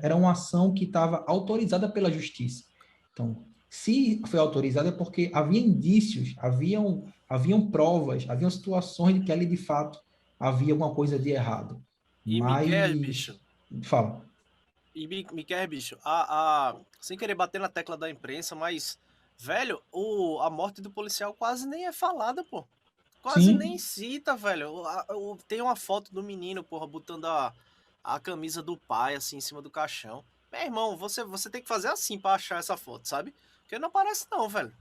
era uma ação que estava autorizada pela justiça. Então, se foi autorizada é porque havia indícios, haviam provas, haviam situações de que ali, de fato, havia alguma coisa de errado. E Miguel, bicho, Mas, fala. Miguel, bicho, sem querer bater na tecla da imprensa, mas, velho, a morte do policial quase nem é falada, pô. Quase nem Sim, cita, velho. Tem uma foto do menino, porra, botando a camisa do pai, assim, em cima do caixão. Meu irmão, você tem que fazer assim pra achar essa foto, sabe? Porque não aparece não, velho.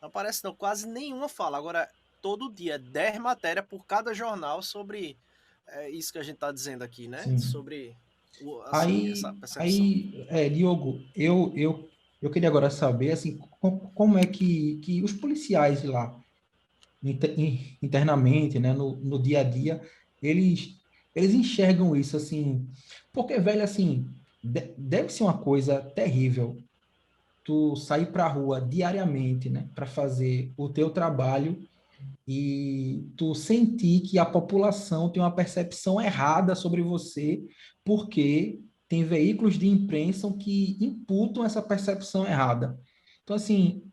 Não aparece não, quase nenhuma fala. Agora, todo dia, 10 matérias por cada jornal sobre isso que a gente tá dizendo aqui, né? sim. Sobre, assim, essa percepção. Diogo, eu queria agora saber, assim, como é que os policiais lá, internamente, né, no dia a dia, eles enxergam isso, assim, porque, velho, assim, deve ser uma coisa terrível tu sair para a rua diariamente, né, para fazer o teu trabalho e tu sentir que a população tem uma percepção errada sobre você, porque tem veículos de imprensa que imputam essa percepção errada. Então, assim,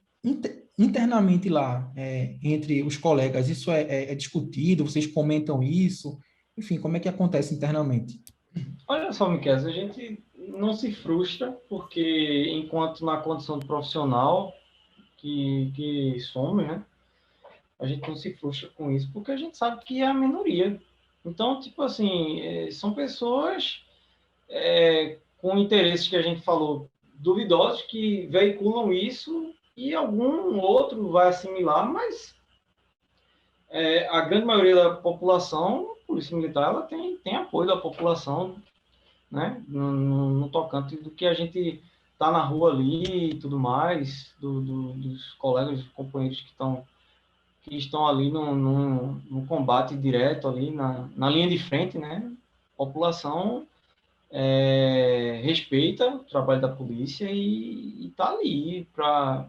internamente lá, entre os colegas, isso é discutido, vocês comentam isso, enfim, como é que acontece internamente? Olha só, Miquel, a gente não se frustra, porque enquanto na condição de profissional que somos, né, a gente não se frustra com isso, porque a gente sabe que é a minoria. Então, tipo assim, são pessoas com interesses que a gente falou duvidosos que veiculam isso e algum outro vai assimilar, mas a grande maioria da população, a Polícia Militar, ela tem apoio da população, né? No tocante do que a gente tá na rua ali e tudo mais, dos colegas, dos companheiros que estão ali no combate direto ali na linha de frente, né? A população respeita o trabalho da polícia e está ali para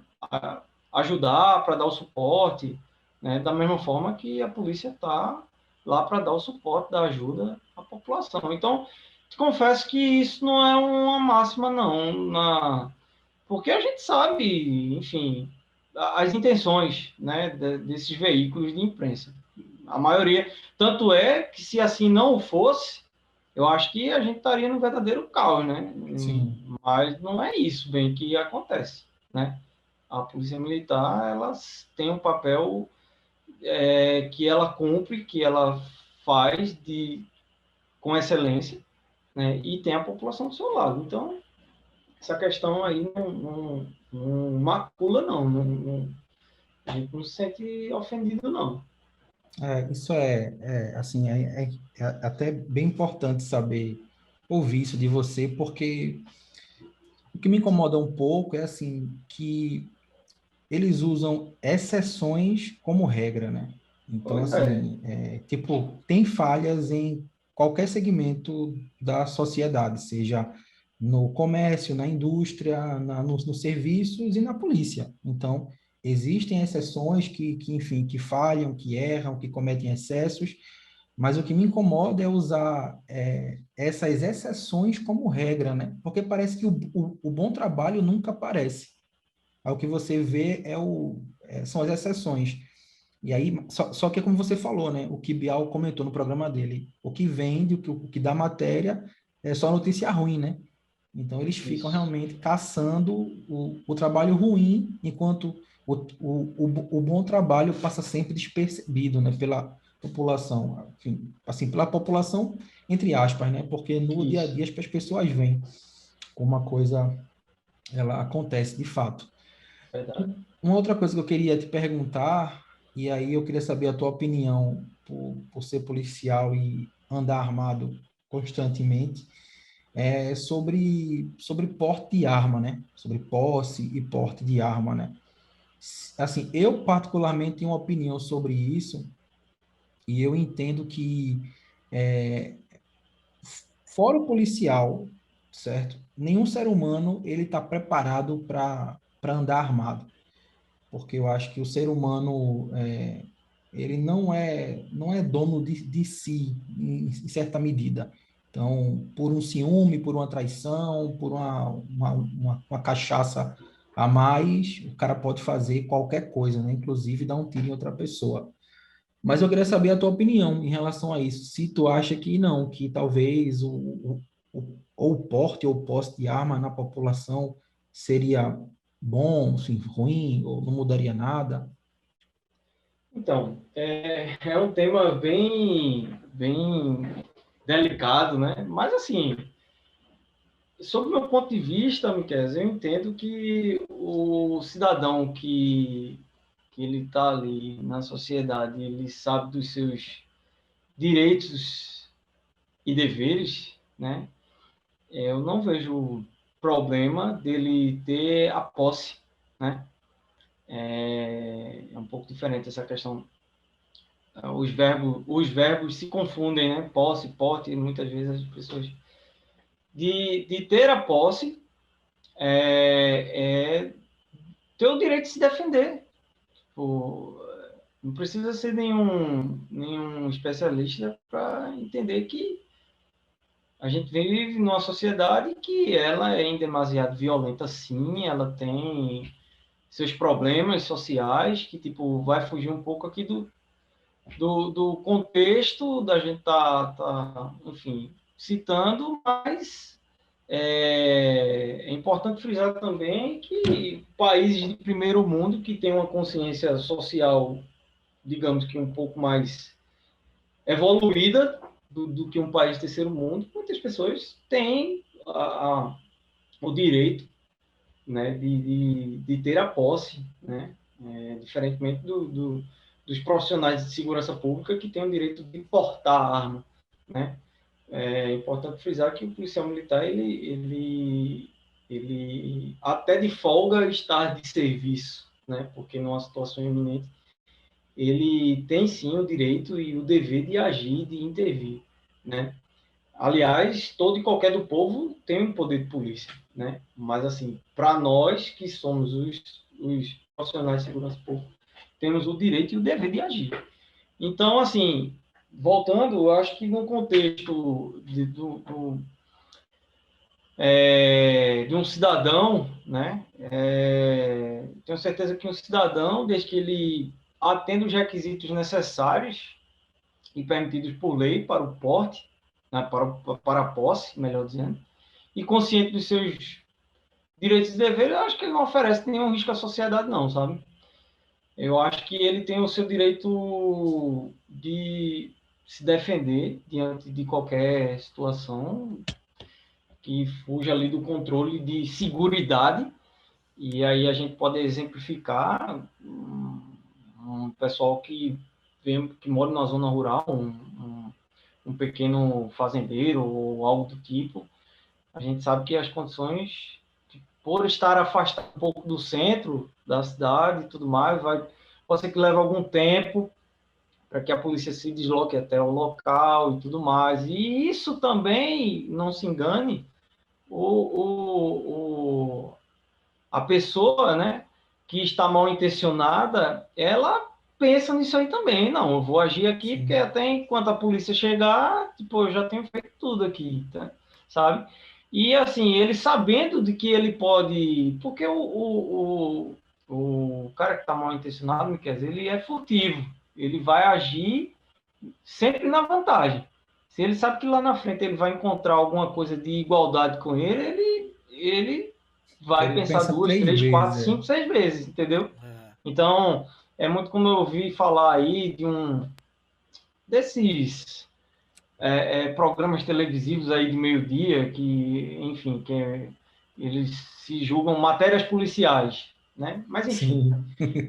ajudar, para dar o suporte, né? Da mesma forma que a polícia está lá para dar o suporte, dar ajuda à população. Então, te confesso que isso não é uma máxima, não, porque a gente sabe, enfim, as intenções, né, desses veículos de imprensa. A maioria, tanto é que se assim não fosse, eu acho que a gente estaria no verdadeiro caos, né? Sim, Mas não é isso bem que acontece, né? A polícia militar, ela tem um papel que ela cumpre, que ela faz com excelência, né? E tem a população do seu lado. Então, essa questão aí não macula, não. A gente não se sente ofendido, não. isso assim, é até bem importante saber ouvir isso de você, porque o que me incomoda um pouco é assim que eles usam exceções como regra, né? Então, Pois é. assim, tipo, tem falhas em qualquer segmento da sociedade, seja no comércio, na indústria, nos serviços e na polícia. Então, existem exceções enfim, que falham, que erram, que cometem excessos, mas o que me incomoda é usar essas exceções como regra, né? Porque parece que o bom trabalho nunca aparece. Aí o que você vê são as exceções. E aí, só que é como você falou, né? O que Bial comentou no programa dele. O que vende, o que dá matéria é só notícia ruim, né? Então, eles ficam Isso. realmente caçando o trabalho ruim, enquanto o bom trabalho passa sempre despercebido, né? Pela população. Enfim, assim, pela população, entre aspas, né? Porque no dia a Isso. dia as pessoas veem como uma coisa ela acontece de fato. Verdade. Uma outra coisa que eu queria te perguntar, e aí eu queria saber a tua opinião por ser policial e andar armado constantemente, é sobre porte de arma, né? Sobre posse e porte de arma, né? Assim, eu particularmente tenho uma opinião sobre isso, E eu entendo que, é, fora o policial, certo? Nenhum ser humano ele está preparado para andar armado, porque eu acho que o ser humano ele não é dono de si em certa medida. Então, por um ciúme, por uma traição, por uma cachaça a mais, o cara pode fazer qualquer coisa, né? Inclusive dar um tiro em outra pessoa. Mas eu queria saber a tua opinião em relação a isso. Se tu acha que não, que talvez ou o porte ou posse de arma na população seria bom, sim, ruim, ou não mudaria nada. Então, é um tema bem delicado, né? Mas, assim, sob o meu ponto de vista, Miquel, eu entendo que o cidadão que ele está ali na sociedade, ele sabe dos seus direitos e deveres, né? Eu não vejo problema dele ter a posse, né? É um pouco diferente essa questão. Os verbos se confundem, né? Posse, porte, muitas vezes as pessoas... De ter a posse é ter o direito de se defender. Tipo, não precisa ser nenhum especialista para entender que a gente vive numa sociedade que ela é em demasiado violenta, sim, ela tem seus problemas sociais, que tipo vai fugir um pouco aqui do contexto da gente enfim, citando, mas é importante frisar também que países de primeiro mundo que têm uma consciência social, digamos que um pouco mais evoluída do que um país de terceiro mundo, muitas pessoas têm o direito, né, de ter a posse, né, diferentemente dos profissionais de segurança pública que têm o direito de portar a arma, né. É importante frisar que o policial militar ele até de folga está de serviço, né, porque numa situação iminente ele tem sim o direito e o dever de agir, de intervir, né. Aliás, todo e qualquer do povo tem um poder de polícia, né? Mas, assim, para nós que somos os profissionais de segurança pública, temos o direito e o dever de agir. Então, assim, voltando, eu acho que no contexto de um cidadão, né? Tenho certeza que um cidadão, desde que ele atenda os requisitos necessários e permitidos por lei para o porte, né, para a posse, melhor dizendo, e consciente dos seus direitos e deveres, eu acho que ele não oferece nenhum risco à sociedade, não, sabe? Eu acho que ele tem o seu direito de se defender diante de qualquer situação que fuja ali do controle de seguridade, e aí a gente pode exemplificar um pessoal que mora na zona rural, um pequeno fazendeiro ou algo do tipo. A gente sabe que as condições, por estar afastado um pouco do centro da cidade e tudo mais, pode ser que leve algum tempo para que a polícia se desloque até o local e tudo mais. E isso também, não se engane, a pessoa, né, que está mal intencionada, ela pensa nisso aí também. Não, eu vou agir aqui Sim. porque até enquanto a polícia chegar, tipo, eu já tenho feito tudo aqui, tá? Sabe? E assim, ele sabendo de que ele pode, porque o cara que está mal intencionado, quer dizer, ele é furtivo, ele vai agir sempre na vantagem. Se ele sabe que lá na frente ele vai encontrar alguma coisa de igualdade com ele vai Ele pensar pensa duas, três três, quatro, vezes. cinco, 6 vezes, entendeu? É. Então, é muito como eu ouvi falar aí desses programas televisivos aí de meio-dia que, enfim, eles se julgam matérias policiais, né? Mas, enfim, Sim.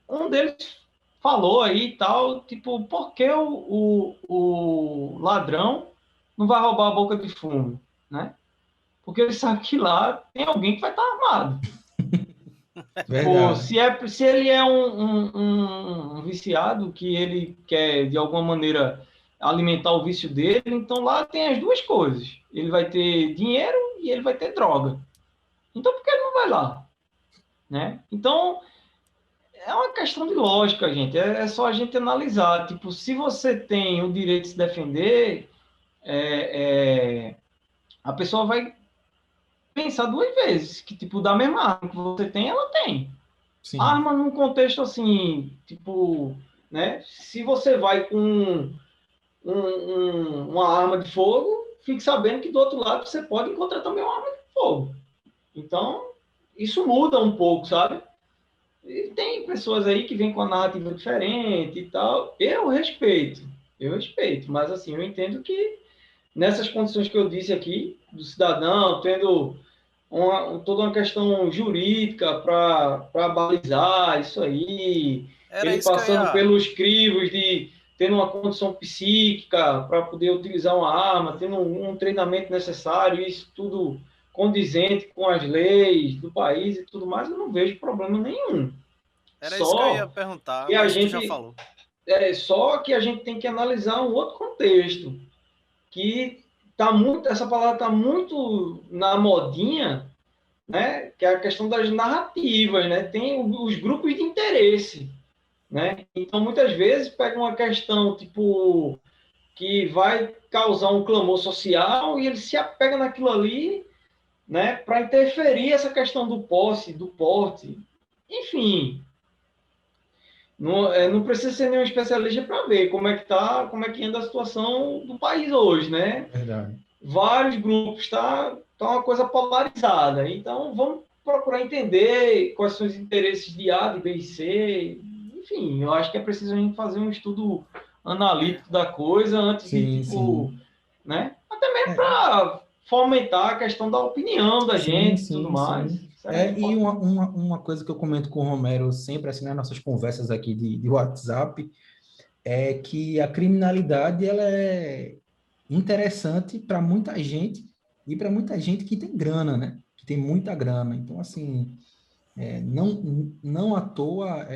um deles falou aí e tal, tipo, por que o ladrão não vai roubar a boca de fumo, né? Porque ele sabe que lá tem alguém que vai estar armado. Pô, Verdade. se ele é um viciado que ele quer, de alguma maneira, alimentar o vício dele, então lá tem as duas coisas. Ele vai ter dinheiro e ele vai ter droga. Então, por que ele não vai lá? Né? Então, é uma questão de lógica, gente. É só a gente analisar. Tipo, se você tem o direito de se defender, a pessoa vai pensar duas vezes. Que, tipo, da mesma arma que você tem, ela tem. Sim, Arma num contexto assim, tipo, né? Se você vai com uma arma de fogo, fique sabendo que do outro lado você pode encontrar também uma arma de fogo. Então, isso muda um pouco, sabe? E tem pessoas aí que vêm com a narrativa diferente e tal. Eu respeito, mas assim, eu entendo que nessas condições que eu disse aqui, do cidadão tendo toda uma questão jurídica para balizar isso aí, Era ele isso que eu passando ia. pelos crivos de tendo uma condição psíquica para poder utilizar uma arma, tendo um treinamento necessário, isso tudo condizente com as leis do país e tudo mais, eu não vejo problema nenhum. Era isso que eu ia Só perguntar, que a mas tu já gente falou. só que a gente tem que analisar um outro contexto, que tá muito, essa palavra está muito na modinha, né? Que é a questão das narrativas, né? Tem os grupos de interesse, né? Então, muitas vezes pega uma questão tipo que vai causar um clamor social e ele se apega naquilo ali, né? Para interferir essa questão do posse, do porte, enfim. Não, não precisa ser nenhum especialista para ver como é que tá, como é que anda a situação do país hoje, né? verdade. Vários grupos, tá uma coisa polarizada. Então, vamos procurar entender quais são os interesses de A, de B e C. Enfim, eu acho que é preciso a gente fazer um estudo analítico da coisa antes de, Sim, tipo, sim. né? Até mesmo É, para fomentar a questão da opinião da sim, gente e tudo sim, mais. sim. Isso é E importante. uma coisa que eu comento com o Romero sempre, assim, nas nossas conversas aqui de WhatsApp, é que a criminalidade ela é interessante para muita gente e para muita gente que tem grana, né? Que tem muita grana. Então, assim, não à toa,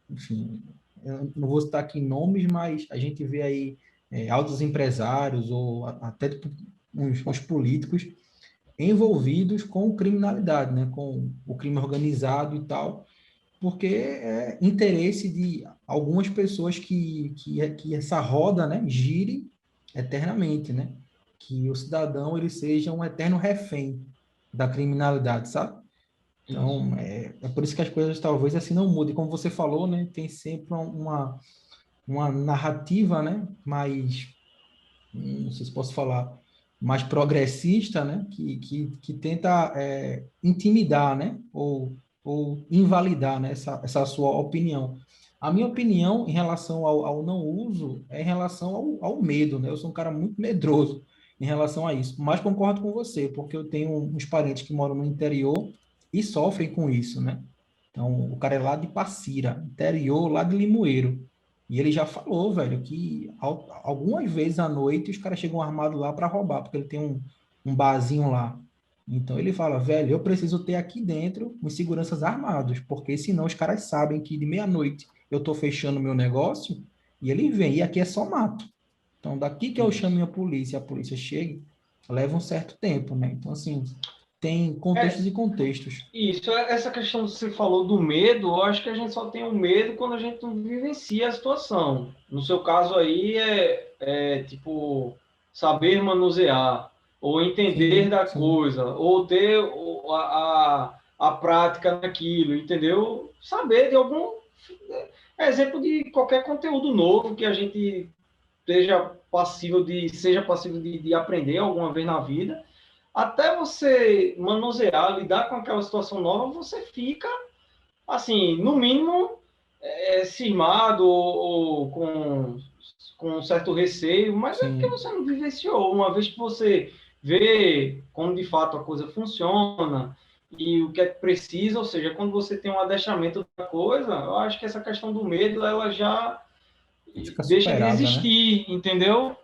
enfim, eu não vou citar aqui nomes, mas a gente vê aí altos empresários ou até tipo, uns políticos envolvidos com criminalidade, né? Com o crime organizado e tal, porque é interesse de algumas pessoas que essa roda, né, gire eternamente, né? Que o cidadão ele seja um eterno refém da criminalidade, sabe? Isso. Então, é por isso que as coisas talvez assim não mudem. Como você falou, né? Tem sempre uma narrativa, né? Mais, não sei se posso falar, mais progressista, né? Que tenta intimidar, né? Ou invalidar, né? Essa sua opinião. A minha opinião em relação ao não uso é em relação ao medo, né? Eu sou um cara muito medroso em relação a isso, mas concordo com você, porque eu tenho uns parentes que moram no interior e sofrem com isso, né? Então, o cara é lá de Passira, interior, lá de Limoeiro. E ele já falou, velho, que algumas vezes à noite os caras chegam armados lá para roubar, porque ele tem um barzinho lá. Então ele fala, velho, eu preciso ter aqui dentro uns seguranças armados, porque senão os caras sabem que de meia-noite eu tô fechando meu negócio e ele vem, e aqui é só mato. Então daqui que eu Isso. chamo a polícia chega, leva um certo tempo, né? Então, assim, tem É, contextos e contextos. isso, essa questão que você falou do medo, eu acho que a gente só tem o medo quando a gente não vivencia a situação. No seu caso aí tipo saber manusear, ou entender Sim, da sim, coisa, ou ter a prática naquilo, entendeu? Saber de algum exemplo de qualquer conteúdo novo que a gente seja passível de aprender alguma vez na vida, até você manusear, lidar com aquela situação nova, você fica, assim, no mínimo, cismado ou com um certo receio, mas é porque sim. você não vivenciou. Uma vez que você vê como de fato a coisa funciona e o que é que precisa, ou seja, quando você tem um adestramento da coisa, eu acho que essa questão do medo, ela já Fica deixa de superada, né? existir, entendeu?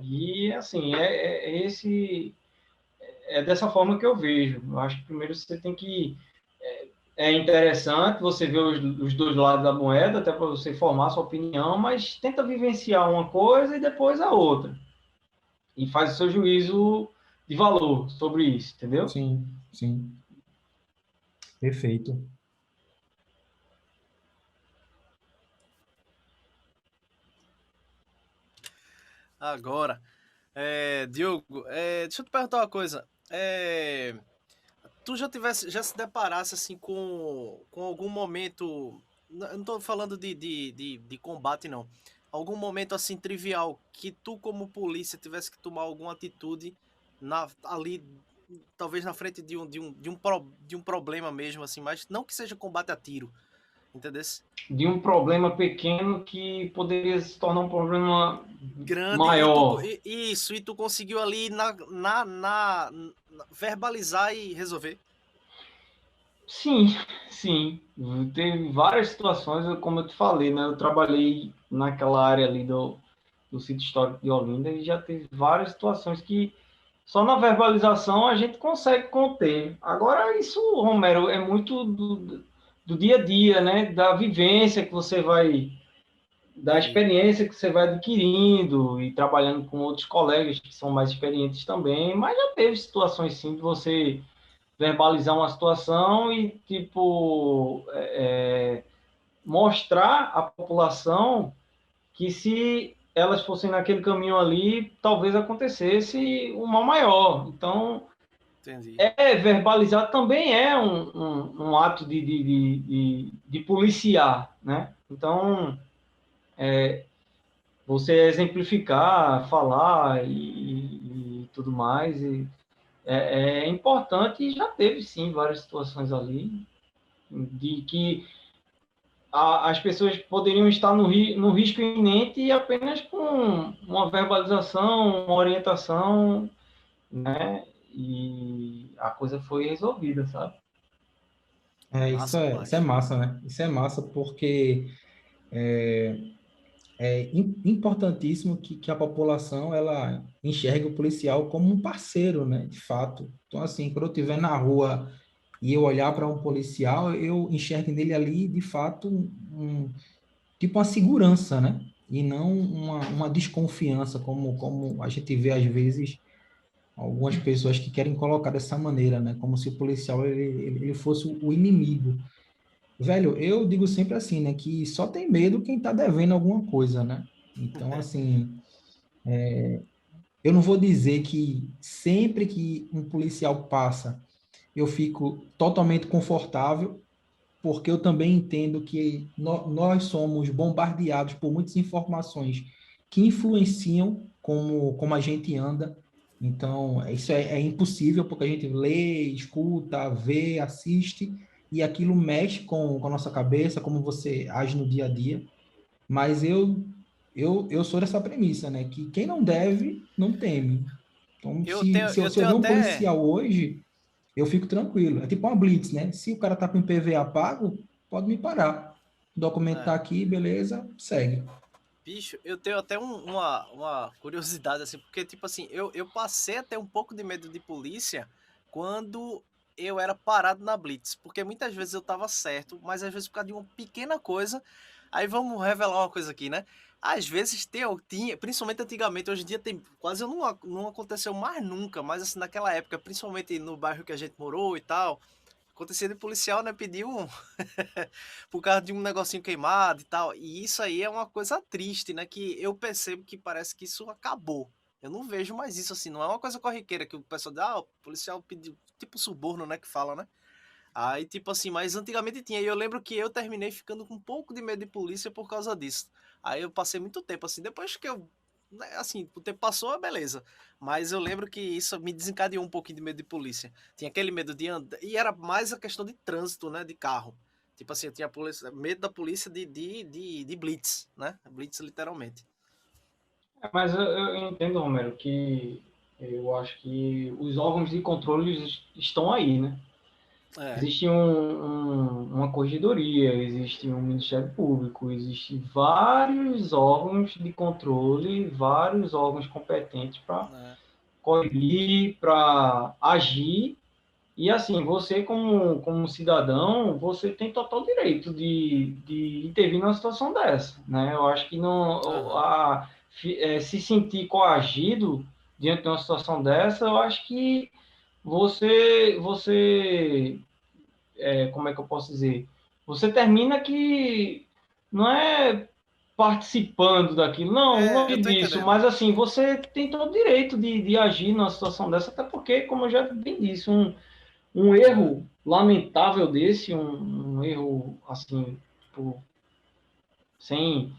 E, assim, é dessa forma que eu vejo. Eu acho que primeiro você tem que é interessante você ver os dois lados da moeda, até para você formar sua opinião, mas tenta vivenciar uma coisa e depois a outra. E faz o seu juízo de valor sobre isso, entendeu? Sim, sim. Perfeito. Agora, Diogo, deixa eu te perguntar uma coisa. Tu já se deparasse assim com algum momento, eu não tô falando de combate não, algum momento assim trivial que tu como polícia tivesse que tomar alguma atitude ali, talvez na frente de um problema mesmo assim, mas não que seja combate a tiro, entendeu? De um problema pequeno que poderia se tornar um problema Grande maior. e tu conseguiu ali verbalizar e resolver. Sim, sim. Teve várias situações, como eu te falei, né? Eu trabalhei naquela área ali do sítio histórico de Olinda e já teve várias situações que só na verbalização a gente consegue conter. Agora, isso, Romero, é muito do dia a dia, né? Da vivência que você vai, da Entendi. experiência que você vai adquirindo e trabalhando com outros colegas que são mais experientes também. Mas já teve situações, sim, de você verbalizar uma situação e, tipo, mostrar à população que se elas fossem naquele caminho ali, talvez acontecesse um mal maior. Então, Entendi. verbalizar também é um ato de policiar, né? Então, você exemplificar, falar e tudo mais, é importante e já teve, sim, várias situações ali de que as pessoas poderiam estar no risco iminente e apenas com uma verbalização, uma orientação, né? E a coisa foi resolvida, sabe? Isso Massa isso é demais. massa, né? Isso é massa porque importantíssimo que a população ela enxergue o policial como um parceiro, né? De fato. Então, assim, quando eu estiver na rua e eu olhar para um policial, eu enxergo nele ali, de fato, tipo uma segurança, né? E não uma desconfiança, como a gente vê às vezes algumas pessoas que querem colocar dessa maneira, né? Como se o policial ele fosse o inimigo. Velho, eu digo sempre assim, né? Que só tem medo quem tá devendo alguma coisa, né? Então, assim, eu não vou dizer que sempre que um policial passa, eu fico totalmente confortável, porque eu também entendo que nós somos bombardeados por muitas informações que influenciam como a gente anda. Então, isso é impossível, porque a gente lê, escuta, vê, assiste, e aquilo mexe com a nossa cabeça, como você age no dia a dia. Mas eu sou dessa premissa, né? Que quem não deve, não teme. Então, Eu se eu tenho ver um até. policial hoje, eu fico tranquilo. É tipo uma blitz, né? Se o cara tá com PVA pago, pode me parar. O documento tá É, aqui, beleza, segue. bicho, eu tenho até uma curiosidade, assim, porque, tipo assim, eu passei a ter um pouco de medo de polícia quando eu era parado na Blitz. Porque muitas vezes eu tava certo, mas às vezes por causa de uma pequena coisa. Aí vamos revelar uma coisa aqui, né? Às vezes tinha, principalmente antigamente, hoje em dia tem quase não aconteceu mais nunca, mas assim, naquela época, principalmente no bairro que a gente morou e tal. Acontecia de policial, né, pedir por causa de um negocinho queimado e tal. E isso aí é uma coisa triste, né, que eu percebo que parece que isso acabou. Eu não vejo mais isso assim, não é uma coisa corriqueira que o pessoal diz, o policial pediu, tipo suborno, né, que fala, né? Aí, tipo assim, mas antigamente tinha. E eu lembro que eu terminei ficando com um pouco de medo de polícia por causa disso. Aí eu passei muito tempo, assim, depois que eu. Né, assim, o tempo passou, beleza. Mas eu lembro que isso me desencadeou um pouquinho de medo de polícia. Tinha aquele medo de andar. E era mais a questão de trânsito, né? De carro. Tipo assim, eu tinha medo da polícia de blitz, né? Blitz, literalmente. Mas eu entendo, Romero, que eu acho que os órgãos de controle estão aí, né? É, Existe uma corregedoria, existe um Ministério Público, existem vários órgãos de controle, vários órgãos competentes para né? coibir, para agir E assim, você como cidadão, você tem total direito de intervir numa situação dessa, né? Eu acho que não, se sentir coagido diante de uma situação dessa, eu acho que como é que eu posso dizer? Você termina que não é participando daquilo, não, Eu longe tô disso, entendendo. mas assim, você tem todo o direito de agir numa situação dessa, até porque, como eu já bem disse, um É, erro lamentável desse, um erro assim, tipo, sem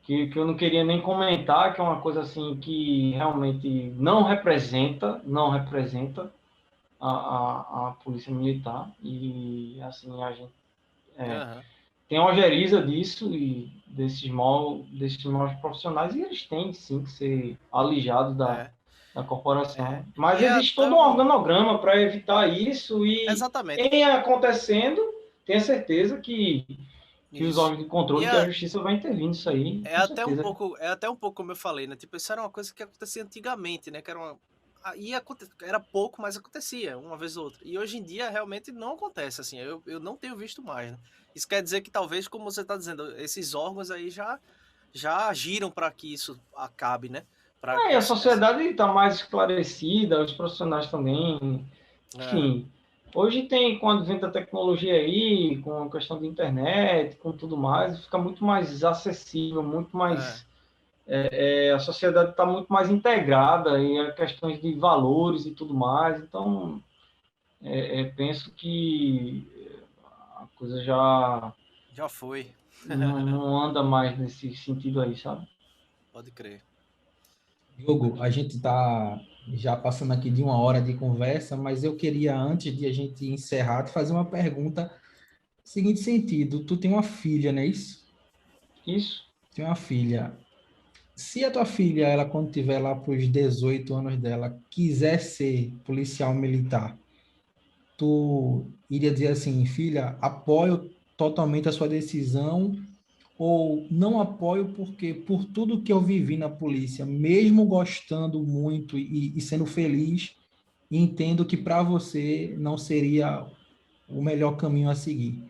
que eu não queria nem comentar, que é uma coisa assim que realmente não representa a polícia militar e assim a gente aham, tem uma ojeriza disso e desses maus profissionais e eles têm sim que ser alijados da, é, da corporação. e Mas é existe até todo um organograma para evitar isso e exatamente, em acontecendo, tenha certeza que os isso. órgãos de E controle, que a justiça vai intervir nisso aí, com certeza. é até um pouco como eu falei, né? Tipo, isso era uma coisa que acontecia antigamente, né? Que era uma, era pouco, mas acontecia uma vez ou outra. E hoje em dia realmente não acontece assim. Eu não tenho visto mais, né? Isso quer dizer que talvez, como você está dizendo, esses órgãos aí já agiram para que isso acabe, né? Para Aí que a sociedade está mais esclarecida, os profissionais também. é, Enfim, hoje tem, com o advento da tecnologia aí, com a questão da internet, com tudo mais, fica muito mais acessível, muito é, mais. A sociedade está muito mais integrada em questões de valores e tudo mais. Então, penso que a coisa já já foi. não anda mais nesse sentido aí, sabe? Pode crer. Diogo, a gente está já passando aqui de uma hora de conversa, mas eu queria, antes de a gente encerrar, te fazer uma pergunta seguinte sentido. Tu tem uma filha, não é isso? Isso. Tem uma filha. Se a tua filha, ela quando tiver lá para os 18 anos dela, quiser ser policial militar, tu iria dizer assim, filha, apoio totalmente a sua decisão ou não apoio porque por tudo que eu vivi na polícia, mesmo gostando muito e sendo feliz, entendo que para você não seria o melhor caminho a seguir.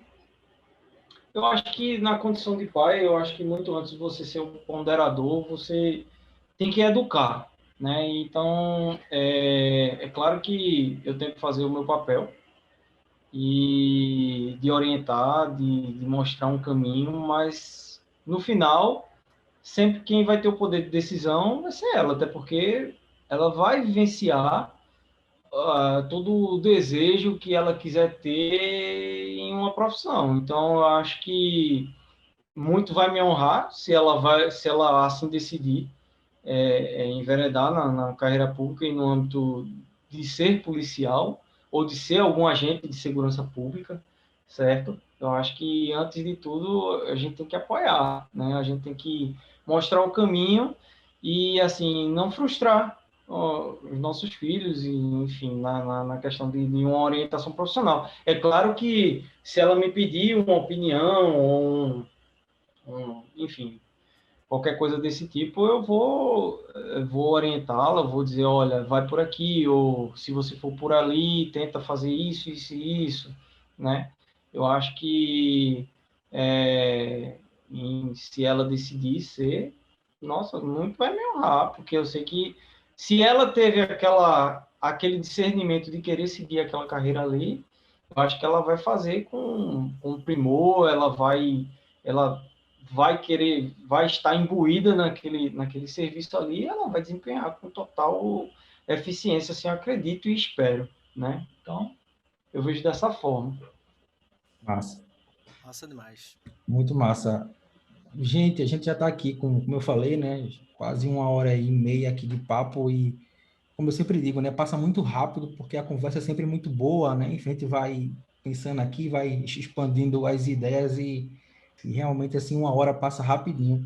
Eu acho que na condição de pai, eu acho que muito antes de você ser um ponderador, você tem que educar, né? Então, é claro que eu tenho que fazer o meu papel e de orientar, de mostrar um caminho, mas no final, sempre quem vai ter o poder de decisão vai ser ela, até porque ela vai vivenciar todo o desejo que ela quiser ter em uma profissão. Então, eu acho que muito vai me honrar se ela assim decidir enveredar na carreira pública e no âmbito de ser policial ou de ser algum agente de segurança pública, certo? Eu acho que antes de tudo a gente tem que apoiar, né? A gente tem que mostrar o caminho e assim não frustrar os nossos filhos e enfim na questão de uma orientação profissional. É claro que se ela me pedir uma opinião ou enfim, qualquer coisa desse tipo, eu vou orientá-la, vou dizer, olha, vai por aqui, ou se você for por ali, tenta fazer isso, isso e isso, né? Eu acho que se ela decidir ser, nossa, muito vai me honrar, porque eu sei que se ela teve aquele discernimento de querer seguir aquela carreira ali, eu acho que ela vai fazer com primor, ela vai querer, vai estar imbuída naquele serviço ali, ela vai desempenhar com total eficiência, assim, eu acredito e espero, né? Então, eu vejo dessa forma. Massa, Massa demais. muito massa. Gente, a gente já está aqui com, como eu falei, né? Quase uma hora e meia aqui de papo e, como eu sempre digo, né? Passa muito rápido porque a conversa é sempre muito boa, né? Enfim, a gente vai pensando aqui, vai expandindo as ideias e realmente assim uma hora passa rapidinho.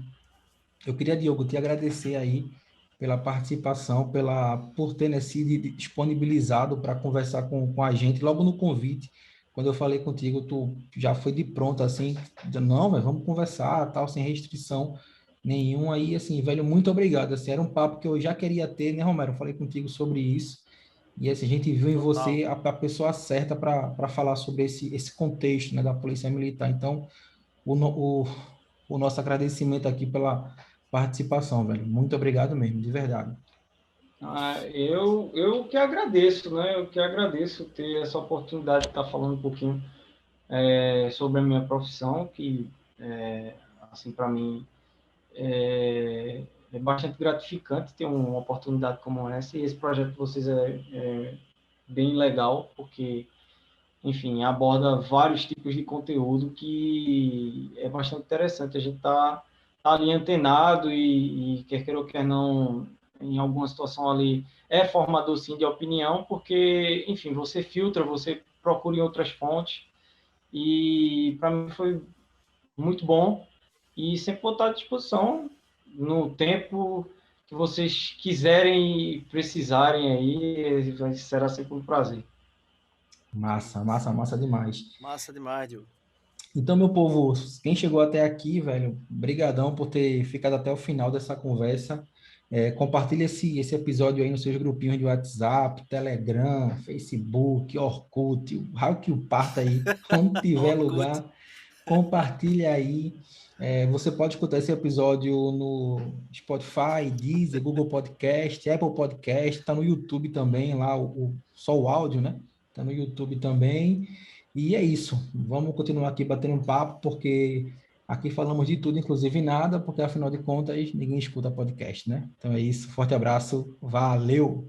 Eu queria, Diogo, te agradecer aí pela participação, por ter, né, sido disponibilizado para conversar com a gente logo no convite. Quando eu falei contigo, tu já foi de pronto, assim, não, mas vamos conversar, tal, sem restrição nenhuma. Aí, assim, velho, muito obrigado. Assim, era um papo que eu já queria ter, né, Romero? Eu falei contigo sobre isso. E assim, a gente viu em Total. você a pessoa certa para falar sobre esse contexto, né, da Polícia Militar. Então, o, no- o, o nosso agradecimento aqui pela participação, velho. Muito obrigado mesmo, de verdade. Eu que agradeço, né? Eu que agradeço ter essa oportunidade de estar falando um pouquinho sobre a minha profissão, que, assim, para mim é bastante gratificante ter uma oportunidade como essa, e esse projeto de vocês é bem legal, porque, enfim, aborda vários tipos de conteúdo que é bastante interessante. A gente tá ali antenado e quer queira ou quer não, em alguma situação ali, é formador sim de opinião, porque, enfim, você filtra, você procura em outras fontes, e para mim foi muito bom, e sempre vou estar à disposição no tempo que vocês quiserem e precisarem aí, será sempre um prazer. Massa, massa, massa demais. Massa demais, Diogo. Então, meu povo, quem chegou até aqui, velho, brigadão por ter ficado até o final dessa conversa. Compartilha esse episódio aí nos seus grupinhos de WhatsApp, Telegram, Facebook, Orkut, o raio que o parta aí, onde tiver Orkut. lugar, compartilha aí. Você pode escutar esse episódio no Spotify, Deezer, Google Podcast, Apple Podcast, tá no YouTube também, lá só o áudio, né? Tá no YouTube também. E é isso. Vamos continuar aqui batendo um papo, porque aqui falamos de tudo, inclusive nada, porque afinal de contas ninguém escuta podcast, né? Então é isso. Forte abraço. Valeu!